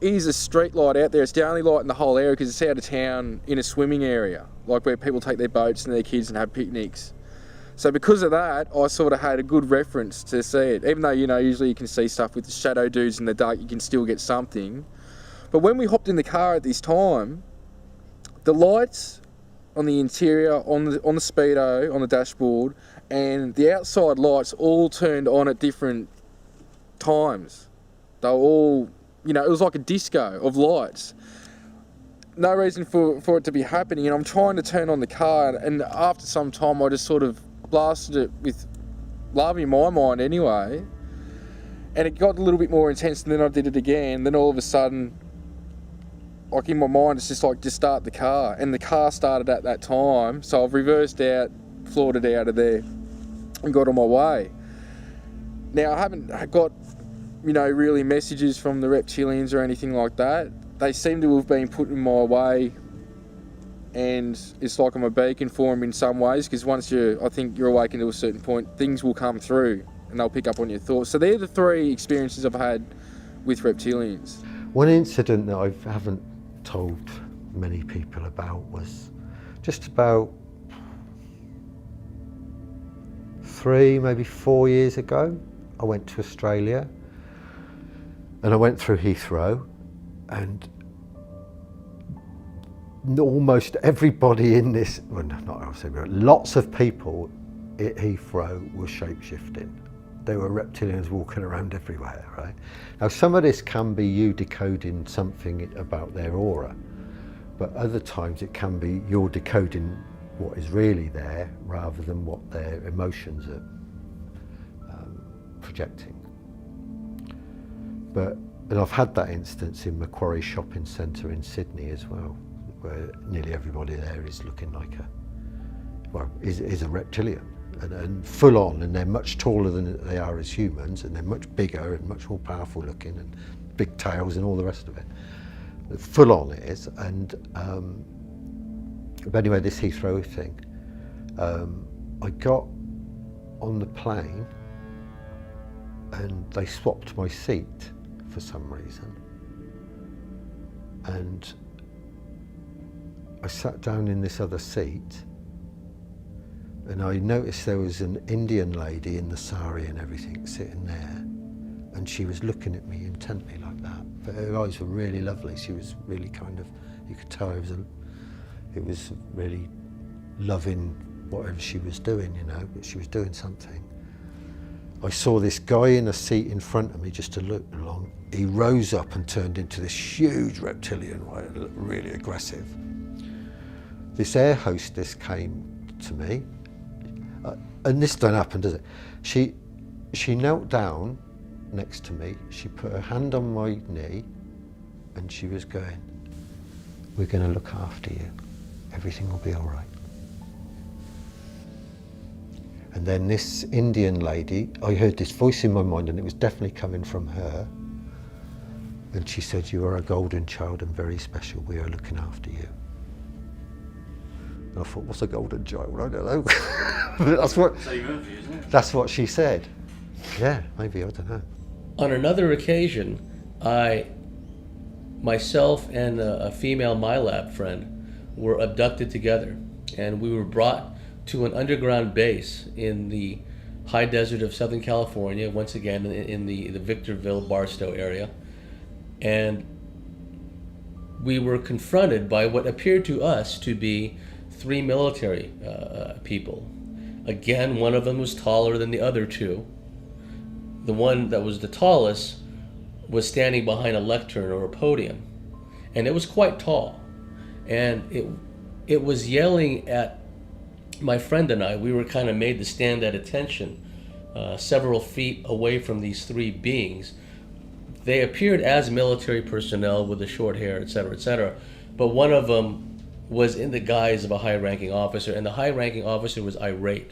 is a street light out there. It's the only light in the whole area because it's out of town in a swimming area, like where people take their boats and their kids and have picnics. So because of that, I sort of had a good reference to see it. Even though, usually you can see stuff with the shadow dudes in the dark, you can still get something. But when we hopped in the car at this time, the lights on the interior, on the speedo, on the dashboard, and the outside lights all turned on at different times. They were all, it was like a disco of lights. No reason for it to be happening, and I'm trying to turn on the car, and after some time I just sort of blasted it with love in my mind anyway, and it got a little bit more intense, and then I did it again. Then all of a sudden, like in my mind, it's just like, just start the car, and the car started at that time, so I've reversed out, floored it out of there, and got on my way. Now I haven't got, really messages from the Reptilians or anything like that. They seem to have been put in my way, and it's like I'm a beacon for them in some ways, because once I think you're awakened to a certain point, things will come through and they'll pick up on your thoughts. So they're the 3 experiences I've had with Reptilians. One incident that I haven't told many people about was just about 3, maybe 4 years ago. I went to Australia, and I went through Heathrow, and almost everybody in this, well, not obviously, but lots of people at Heathrow were shape-shifting. there were reptilians walking around everywhere, right? Now some of this can be you decoding something about their aura, but other times it can be you're decoding what is really there rather than what their emotions are projecting. And I've had that instance in Macquarie Shopping Centre in Sydney as well, where nearly everybody there is looking like is a reptilian, and full on, and they're much taller than they are as humans, and they're much bigger and much more powerful looking, and big tails and all the rest of it. Full on it is, and but anyway, this Heathrow thing, I got on the plane and they swapped my seat for some reason, and I sat down in this other seat, and I noticed there was an Indian lady in the sari and everything sitting there, and she was looking at me intently like that, but her eyes were really lovely. She was really kind of, you could tell it was really loving whatever she was doing, you know, but she was doing something. I saw this guy in a seat in front of me just to look along. He rose up and turned into this huge reptilian, right, really aggressive. This air hostess came to me, and this don't happen, does it? She knelt down next to me, she put her hand on my knee, and she was going, "We're going to look after you. Everything will be all right." And then this Indian lady, I heard this voice in my mind, and it was definitely coming from her. And she said, "You are a golden child and very special. We are looking after you." And I thought, what's a golden child? I don't know. That's what she said. Yeah, maybe, I don't know. On another occasion, myself and a female MyLab friend were abducted together, and we were brought to an underground base in the high desert of Southern California, once again in the Victorville, Barstow area. And we were confronted by what appeared to us to be 3 military people. Again, one of them was taller than the other 2. The one that was the tallest was standing behind a lectern or a podium, and it was quite tall. And it was yelling at my friend and I. We were kind of made to stand at attention several feet away from these 3 beings. They appeared as military personnel with the short hair, etc., but one of them was in the guise of a high-ranking officer, and the high-ranking officer was irate.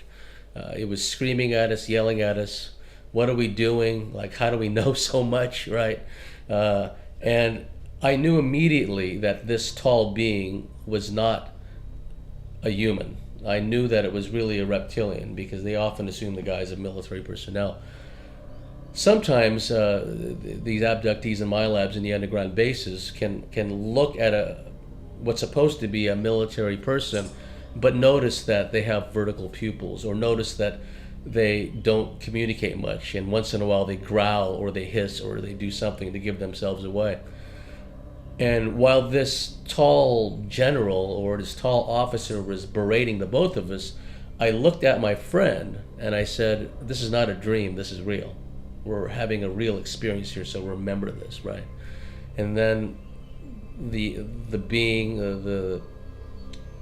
It was screaming at us, yelling at us, "What are we doing? Like, how do we know so much?" Right? And I knew immediately that this tall being was not a human. I knew that it was really a reptilian, because they often assume the guise of military personnel. Sometimes these abductees in my labs in the underground bases can look at what's supposed to be a military person, but notice that they have vertical pupils, or notice that they don't communicate much, and once in a while they growl or they hiss or they do something to give themselves away. And while this tall general or this tall officer was berating the both of us, I looked at my friend and I said, "This is not a dream, this is real. We're having a real experience here, so remember this," right? And then the being, the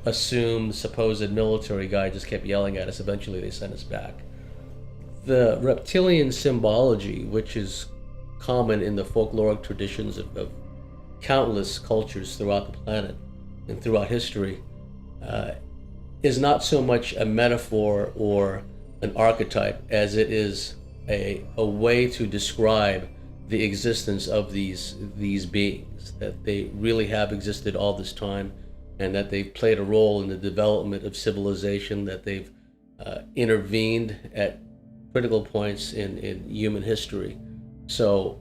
assumed supposed military guy just kept yelling at us. Eventually they sent us back. The reptilian symbology, which is common in the folkloric traditions of countless cultures throughout the planet and throughout history, is not so much a metaphor or an archetype as it is a way to describe the existence of these beings, that they really have existed all this time, and that they've played a role in the development of civilization, that they've intervened at critical points in human history. So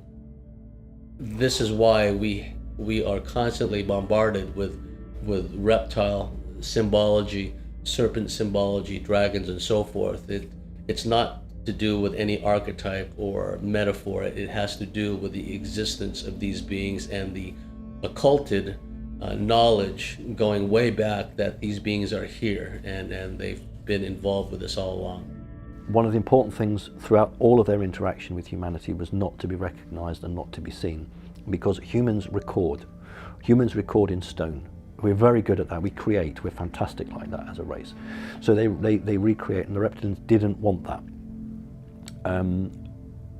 this is why we are constantly bombarded with reptile symbology, serpent symbology, dragons, and so forth. It's not to do with any archetype or metaphor. It has to do with the existence of these beings and the occulted knowledge going way back that these beings are here, and they've been involved with us all along. one of the important things throughout all of their interaction with humanity was not to be recognized and not to be seen, because humans record in stone. We're very good at that. We create. We're fantastic like that as a race. So they recreate, and the reptilians didn't want that.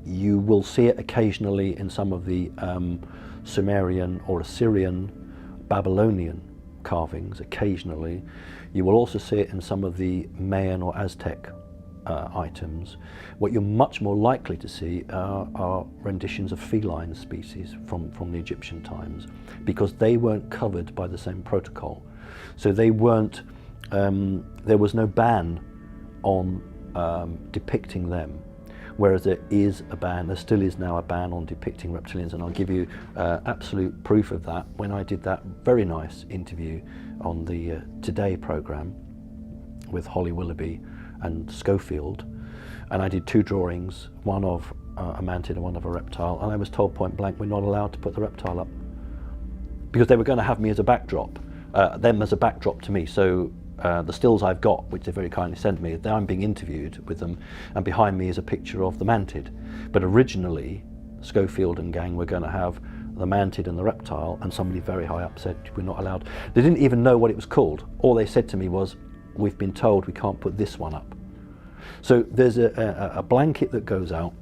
You will see it occasionally in some of the Sumerian or Assyrian, Babylonian carvings, occasionally. You will also see it in some of the Mayan or Aztec items. What you're much more likely to see are renditions of feline species from the Egyptian times, because they weren't covered by the same protocol. So they weren't, there was no ban on depicting them, whereas there still is now a ban on depicting reptilians, and I'll give you absolute proof of that when I did that very nice interview on the Today programme with Holly Willoughby and Schofield, and I did 2 drawings, one of a mantid and one of a reptile, and I was told point blank we're not allowed to put the reptile up because they were going to have me as a backdrop, them as a backdrop to me. So the stills I've got, which they very kindly sent me, I'm being interviewed with them, and behind me is a picture of the mantid. But originally, Schofield and gang were going to have the mantid and the reptile, and somebody very high up said we're not allowed. They didn't even know what it was called. All they said to me was, we've been told we can't put this one up. So there's a blanket that goes out,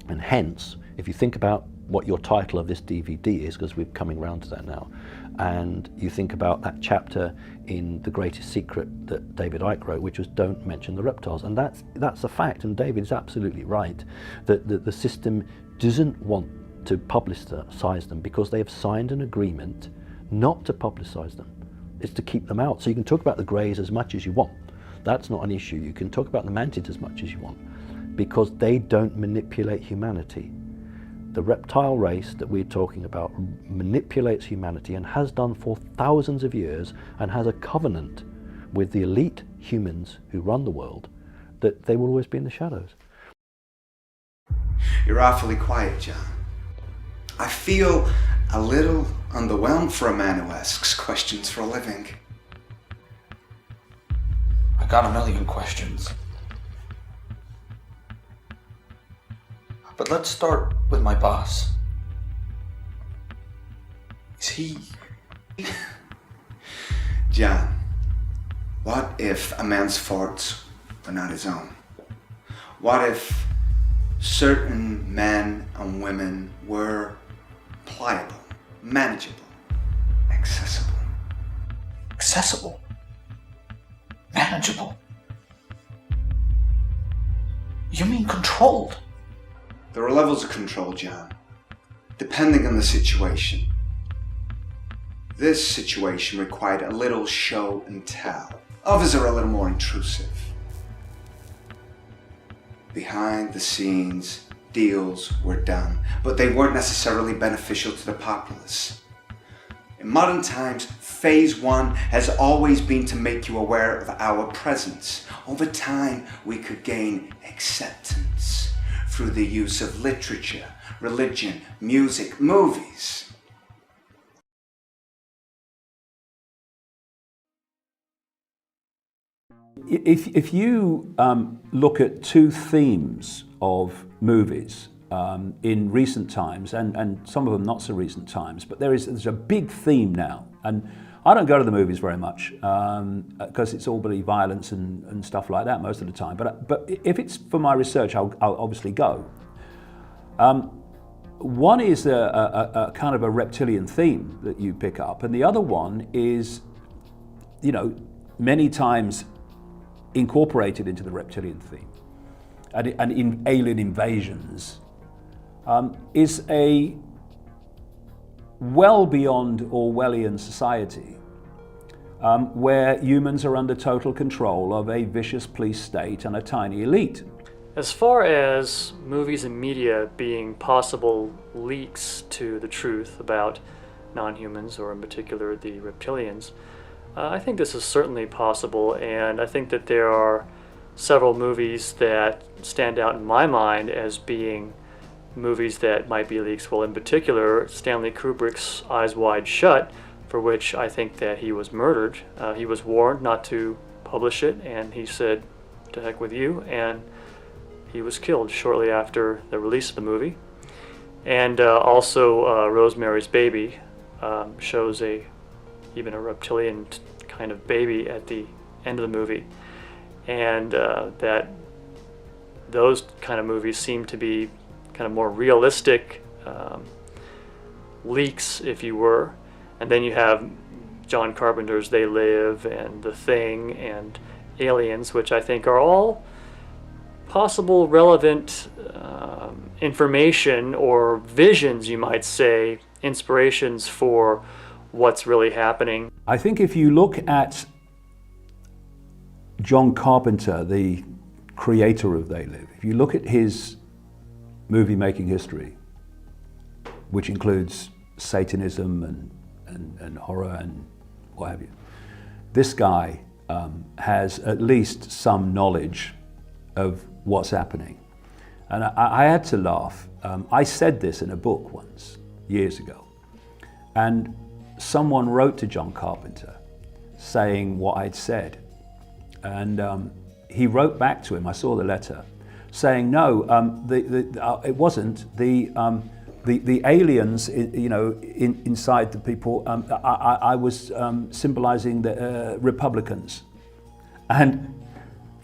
and hence, if you think about what your title of this DVD is, because we're coming around to that now, and you think about that chapter in The Greatest Secret that David Icke wrote, which was don't mention the reptiles, and that's a fact, and David is absolutely right, that the system doesn't want to publicise them because they have signed an agreement not to publicise them. It's to keep them out. So you can talk about the greys as much as you want. That's not an issue. You can talk about the mantids as much as you want, because they don't manipulate humanity. The reptile race that we're talking about manipulates humanity and has done for thousands of years, and has a covenant with the elite humans who run the world that they will always be in the shadows. You're awfully quiet, John. I feel a little underwhelmed for a man who asks questions for a living. I got a million questions. But let's start with my boss. Is he... John, what if a man's faults are not his own? What if certain men and women were pliable, manageable, accessible? Accessible? Manageable? You mean controlled? There are levels of control, John, depending on the situation. This situation required a little show and tell. Others are a little more intrusive. Behind the scenes, deals were done, but they weren't necessarily beneficial to the populace. In modern times, phase 1 has always been to make you aware of our presence. Over time, we could gain acceptance through the use of literature, religion, music, movies. If you look at 2 themes of movies in recent times, and some of them not so recent times, but there's a big theme now, and I don't go to the movies very much because it's all bloody violence and stuff like that most of the time. But if it's for my research, I'll obviously go. One is a kind of a reptilian theme that you pick up, and the other one is, many times incorporated into the reptilian theme, and in alien invasions, is a well beyond Orwellian society where humans are under total control of a vicious police state and a tiny elite. As far as movies and media being possible leaks to the truth about non-humans, or in particular the reptilians, I think this is certainly possible, and I think that there are several movies that stand out in my mind as being movies that might be leaks. Well, in particular, Stanley Kubrick's Eyes Wide Shut, for which I think that he was murdered. He was warned not to publish it, and he said, to heck with you, and he was killed shortly after the release of the movie. And also Rosemary's Baby shows even a reptilian kind of baby at the end of the movie, and that those kind of movies seem to be kind of more realistic leaks, if you were. And then you have John Carpenter's They Live and The Thing and Aliens, which I think are all possible relevant information or visions, you might say, inspirations for what's really happening. I think if you look at John Carpenter, the creator of They Live, if you look at his movie-making history, which includes Satanism and horror and what have you, this guy has at least some knowledge of what's happening. And I had to laugh. I said this in a book once, years ago, and someone wrote to John Carpenter saying what I'd said. And he wrote back to him, I saw the letter, saying, no, it wasn't. The aliens, inside the people, I was symbolizing the Republicans. And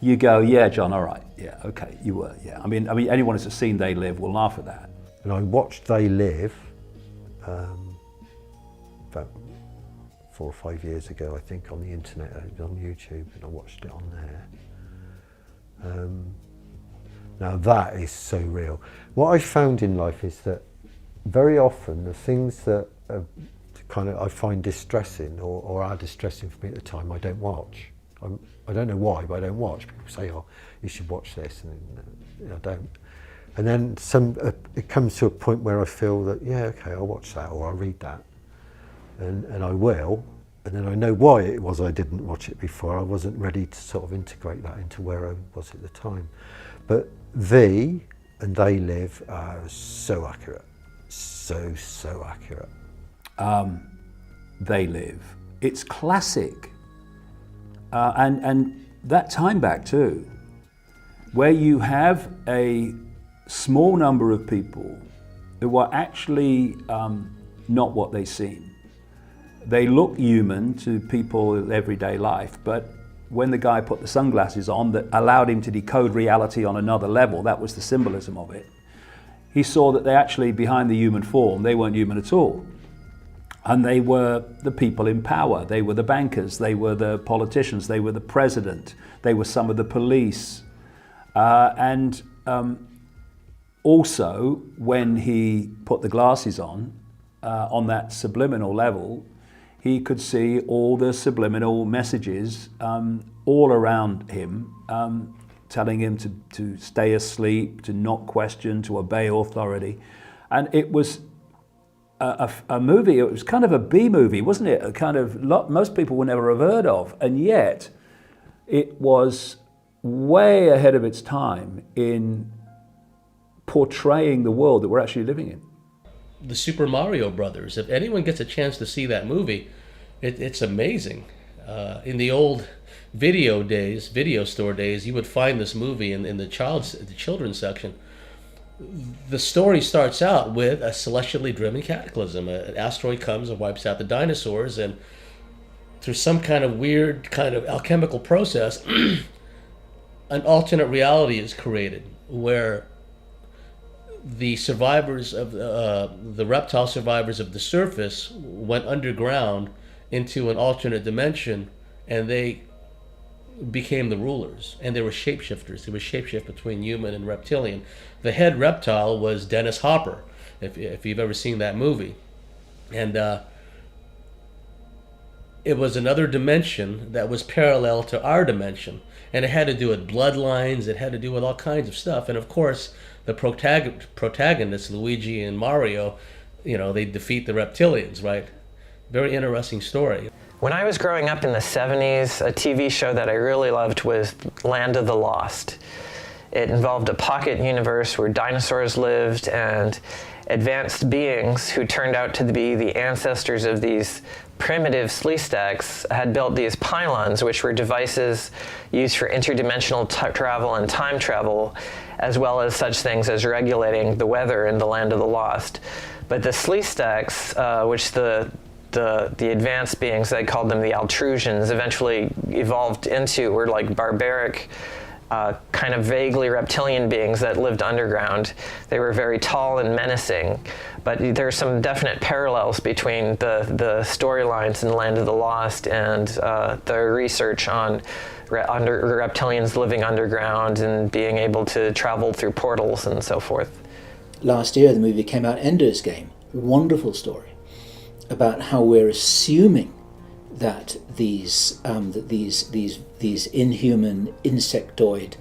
you go, yeah, John, all right, yeah, okay, you were, yeah. I mean, anyone who's seen They Live will laugh at that. And I watched They Live about 4 or 5 years ago, I think, on the internet, on YouTube, and I watched it on there. Now that is so real. What I found in life is that very often the things that I find distressing or are distressing for me at the time, I don't watch. I don't know why, but I don't watch. People say, oh, you should watch this, and I don't. And then it comes to a point where I feel that, yeah, okay, I'll watch that or I'll read that. And I will. And then I know why it was I didn't watch it before. I wasn't ready to sort of integrate that into where I was at the time. But and They Live are so accurate. So accurate. They Live. It's classic. And that time back too, where you have a small number of people who are actually not what they seem. They look human to people in everyday life, but when the guy put the sunglasses on that allowed him to decode reality on another level, that was the symbolism of it, he saw that they actually, behind the human form, they weren't human at all. And they were the people in power. They were the bankers, they were the politicians, they were the president, they were some of the police. Also, when he put the glasses on that subliminal level, he could see all the subliminal messages all around him, telling him to stay asleep, to not question, to obey authority. And it was a movie, it was kind of a B movie, wasn't it? A kind of, most people would never have heard of, and yet it was way ahead of its time in portraying the world that we're actually living in. The Super Mario Brothers, if anyone gets a chance to see that movie, it's amazing. In the old video store days, you would find this movie in the children's section. The story starts out with a celestially driven cataclysm. An asteroid comes and wipes out the dinosaurs, and through some kind of weird kind of alchemical process, an alternate reality is created where the survivors of the reptile survivors of the surface went underground into an alternate dimension, and they became the rulers, and they were shapeshifters. They were shapeshift between human and reptilian. The head reptile was Dennis Hopper, if you've ever seen that movie, and it was another dimension that was parallel to our dimension, and it had to do with bloodlines. It had to do with all kinds of stuff, and of course, the protagonists, Luigi and Mario, they defeat the Reptilians, right? Very interesting story. When I was growing up in the 70s, a TV show that I really loved was Land of the Lost. It involved a pocket universe where dinosaurs lived and advanced beings who turned out to be the ancestors of these primitive Sleestaks had built these pylons, which were devices used for interdimensional travel and time travel, as well as such things as regulating the weather in the Land of the Lost. But the Sleestaks, which the advanced beings, they called them the Altrusians, eventually evolved into, were like barbaric, kind of vaguely reptilian beings that lived underground. They were very tall and menacing, but there's some definite parallels between the storylines in Land of the Lost and the research on reptilians living underground and being able to travel through portals and so forth. Last year the movie came out, Ender's Game, wonderful story about how we're assuming that these inhuman insectoid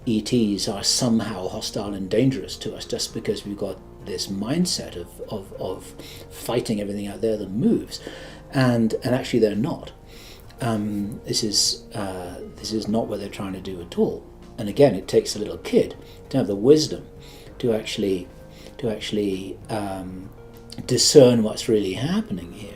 ETs are somehow hostile and dangerous to us just because we've got this mindset of fighting everything out there that moves, and actually they're not. This is not what they're trying to do at all. And again, it takes a little kid to have the wisdom to actually discern what's really happening here.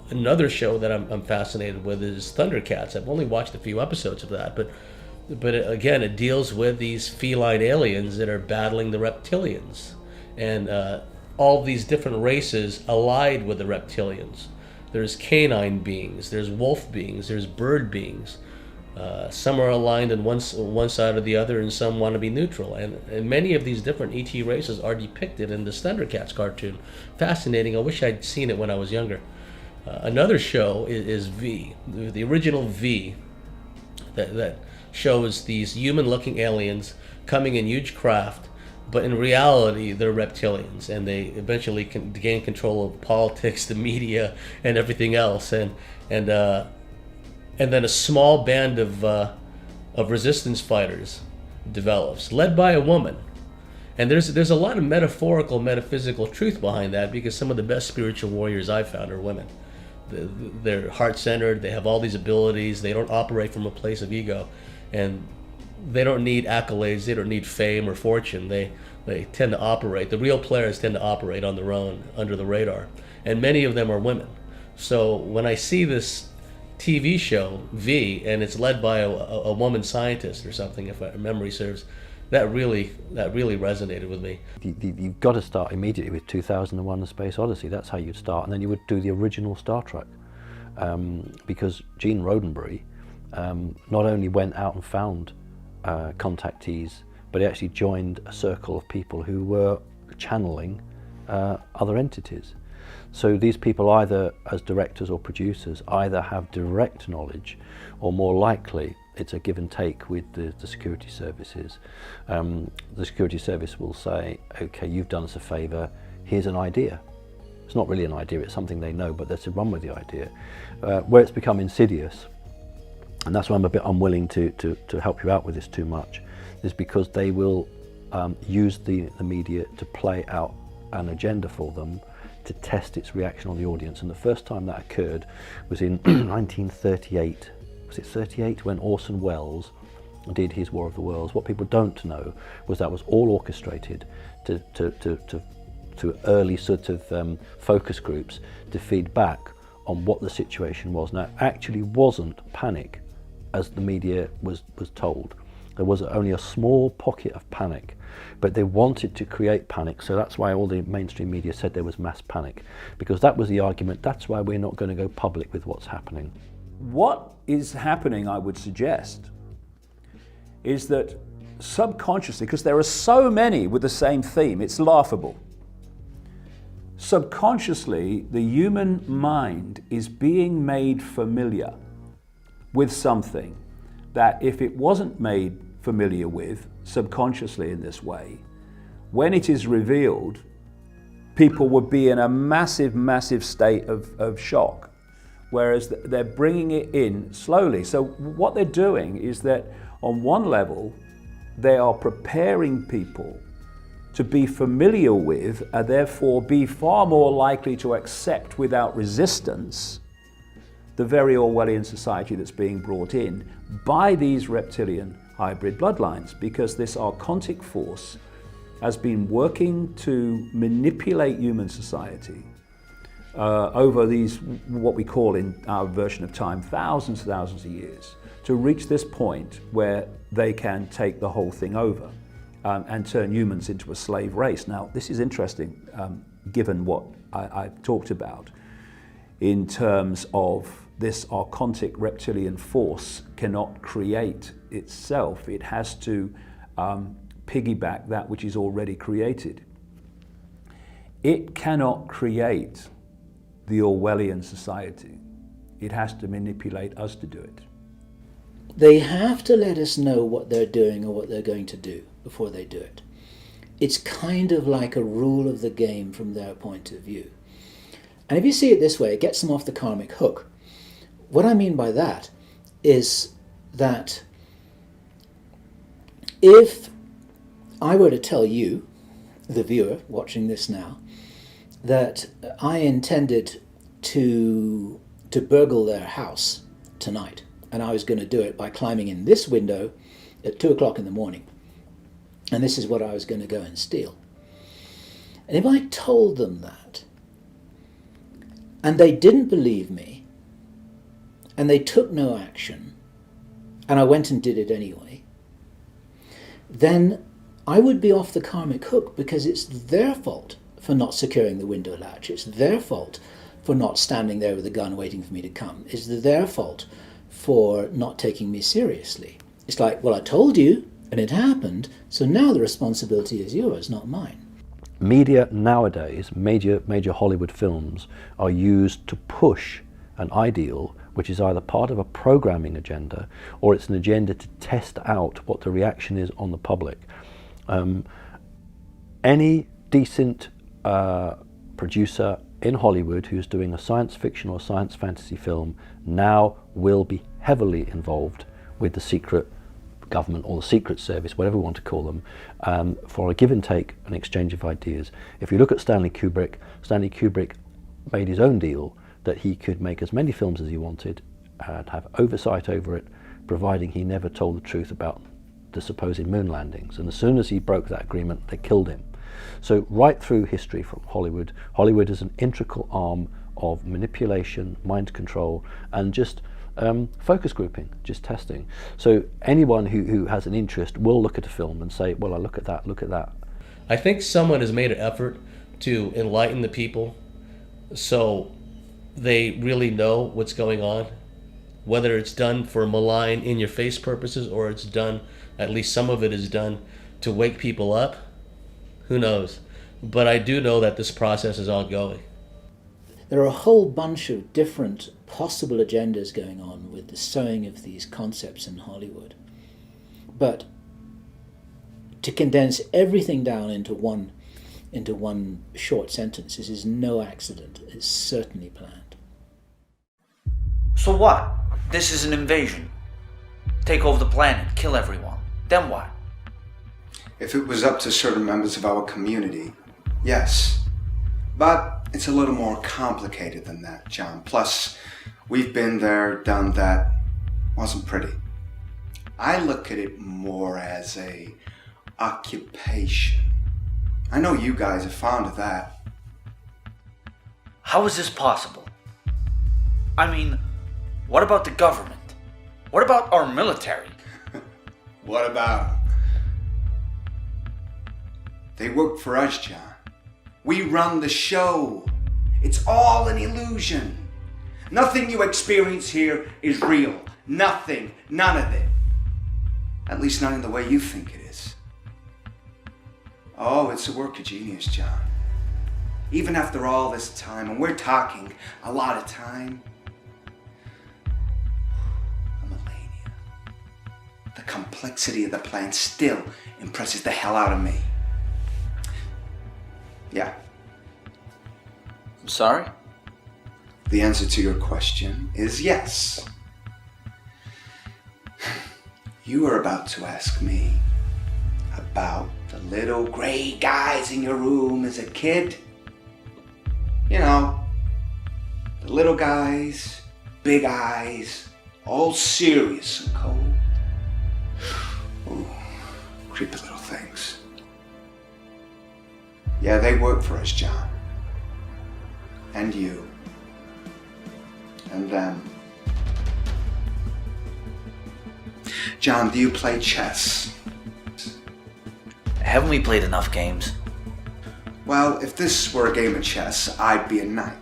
Another show that I'm fascinated with is Thundercats. I've only watched a few episodes of that, but again, it deals with these feline aliens that are battling the Reptilians, and all these different races allied with the Reptilians. There's canine beings, there's wolf beings, there's bird beings. Some are aligned on one side or the other, and some want to be neutral. And many of these different ET races are depicted in the Thundercats cartoon. Fascinating. I wish I'd seen it when I was younger. Another show is V, the original V, that shows these human-looking aliens coming in huge craft, but in reality they're reptilians, and they eventually can gain control of politics, the media, and everything else. And then a small band of resistance fighters develops, led by a woman. And there's a lot of metaphorical, metaphysical truth behind that, because some of the best spiritual warriors I've found are women. They're heart-centered, they have all these abilities, they don't operate from a place of ego, and they don't need accolades, they don't need fame or fortune. They tend to operate, the real players tend to operate on their own, under the radar. And many of them are women. So when I see this TV show, V, and it's led by a woman scientist or something, if my memory serves, that really resonated with me. You've got to start immediately with 2001: A Space Odyssey. That's how you'd start, and then you would do the original Star Trek, because Gene Roddenberry not only went out and found contactees, but he actually joined a circle of people who were channeling other entities. So these people, either as directors or producers, either have direct knowledge, or more likely it's a give and take with the security services. The security service will say, okay, you've done us a favour, here's an idea. It's not really an idea, it's something they know, but they're to run with the idea. Where it's become insidious, and that's why I'm a bit unwilling to help you out with this too much, is because they will use the media to play out an agenda for them, to test its reaction on the audience. And the first time that occurred was in 1938. Was it 38, when Orson Welles did his War of the Worlds? What people don't know was that was all orchestrated to early sort of focus groups to feed back on what the situation was. Now, it actually wasn't panic, as the media was told. There was only a small pocket of panic, but they wanted to create panic, so that's why all the mainstream media said there was mass panic, because that was the argument. That's why we're not going to go public with what's happening. What is happening, I would suggest, is that subconsciously, because there are so many with the same theme, it's laughable. Subconsciously, the human mind is being made familiar with something that if it wasn't made familiar with subconsciously in this way, when it is revealed, people would be in a massive state of shock, whereas they're bringing it in slowly. So what they're doing is that on one level, they are preparing people to be familiar with and therefore be far more likely to accept without resistance the very Orwellian society that's being brought in by these reptilian hybrid bloodlines, because this archontic force has been working to manipulate human society over these, what we call in our version of time, thousands of years, to reach this point where they can take the whole thing over and turn humans into a slave race. Now, this is interesting, given what I've talked about in terms of this archontic reptilian force cannot create itself. It has to piggyback that which is already created. It cannot create the Orwellian society. It has to manipulate us to do it. They have to let us know what they're doing or what they're going to do before they do it. It's kind of like a rule of the game from their point of view. And if you see it this way, it gets them off the karmic hook. What I mean by that is that if I were to tell you, the viewer watching this now, that I intended to burgle their house tonight, and I was going to do it by climbing in this window at 2 o'clock in the morning, and this is what I was going to go and steal. And if I told them that, and they didn't believe me, and they took no action, and I went and did it anyway, then I would be off the karmic hook, because it's their fault for not securing the window latch. It's their fault for not standing there with a gun waiting for me to come. It's their fault for not taking me seriously. It's like, well, I told you, and it happened, so now the responsibility is yours, not mine. Media nowadays, major Hollywood films, are used to push an ideal which is either part of a programming agenda or it's an agenda to test out what the reaction is on the public. Any decent producer in Hollywood who's doing a science fiction or science fantasy film now will be heavily involved with the secret government or the secret service, whatever we want to call them, for a give and take, an exchange of ideas. If you look at Stanley Kubrick made his own deal that he could make as many films as he wanted and have oversight over it, providing he never told the truth about the supposed moon landings. And as soon as he broke that agreement, they killed him. So right through history from Hollywood, Hollywood is an integral arm of manipulation, mind control, and just focus grouping, just testing. So anyone who has an interest will look at a film and say, well, I look at that, look at that. I think someone has made an effort to enlighten the people so they really know what's going on, whether it's done for malign, in-your-face purposes, or it's done, at least some of it is done, to wake people up. Who knows? But I do know that this process is ongoing. There are a whole bunch of different possible agendas going on with the sowing of these concepts in Hollywood. But to condense everything down into one short sentence, this is no accident. It's certainly planned. So what? This is an invasion. Take over the planet, kill everyone. Then what? If it was up to certain members of our community, yes. But it's a little more complicated than that, John. Plus, we've been there, done that. Wasn't pretty. I look at it more as a occupation. I know you guys are fond of that. How is this possible? I mean, what about the government? What about our military? What about them? They work for us, John. We run the show. It's all an illusion. Nothing you experience here is real. Nothing. None of it. At least not in the way you think it is. Oh, it's a work of genius, John. Even after all this time, and we're talking a lot of time, a millennia, the complexity of the plan still impresses the hell out of me. Yeah. I'm sorry? The answer to your question is yes. You were about to ask me about the little gray guys in your room as a kid. You know, the little guys, big eyes, all serious and cold. Ooh, creepy little things. Yeah, they work for us, John. And you. And them. John, do you play chess? Haven't we played enough games? Well, if this were a game of chess, I'd be a knight.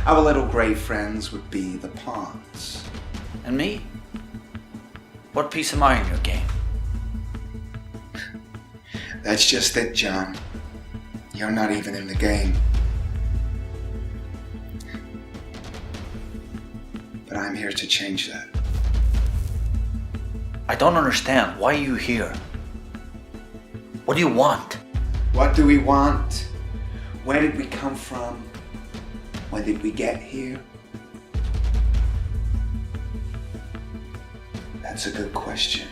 Our little grey friends would be the pawns. And me? What piece am I in your game? That's just it, John. You're not even in the game. But I'm here to change that. I don't understand. Why are you here? What do you want? What do we want? Where did we come from? When did we get here? That's a good question.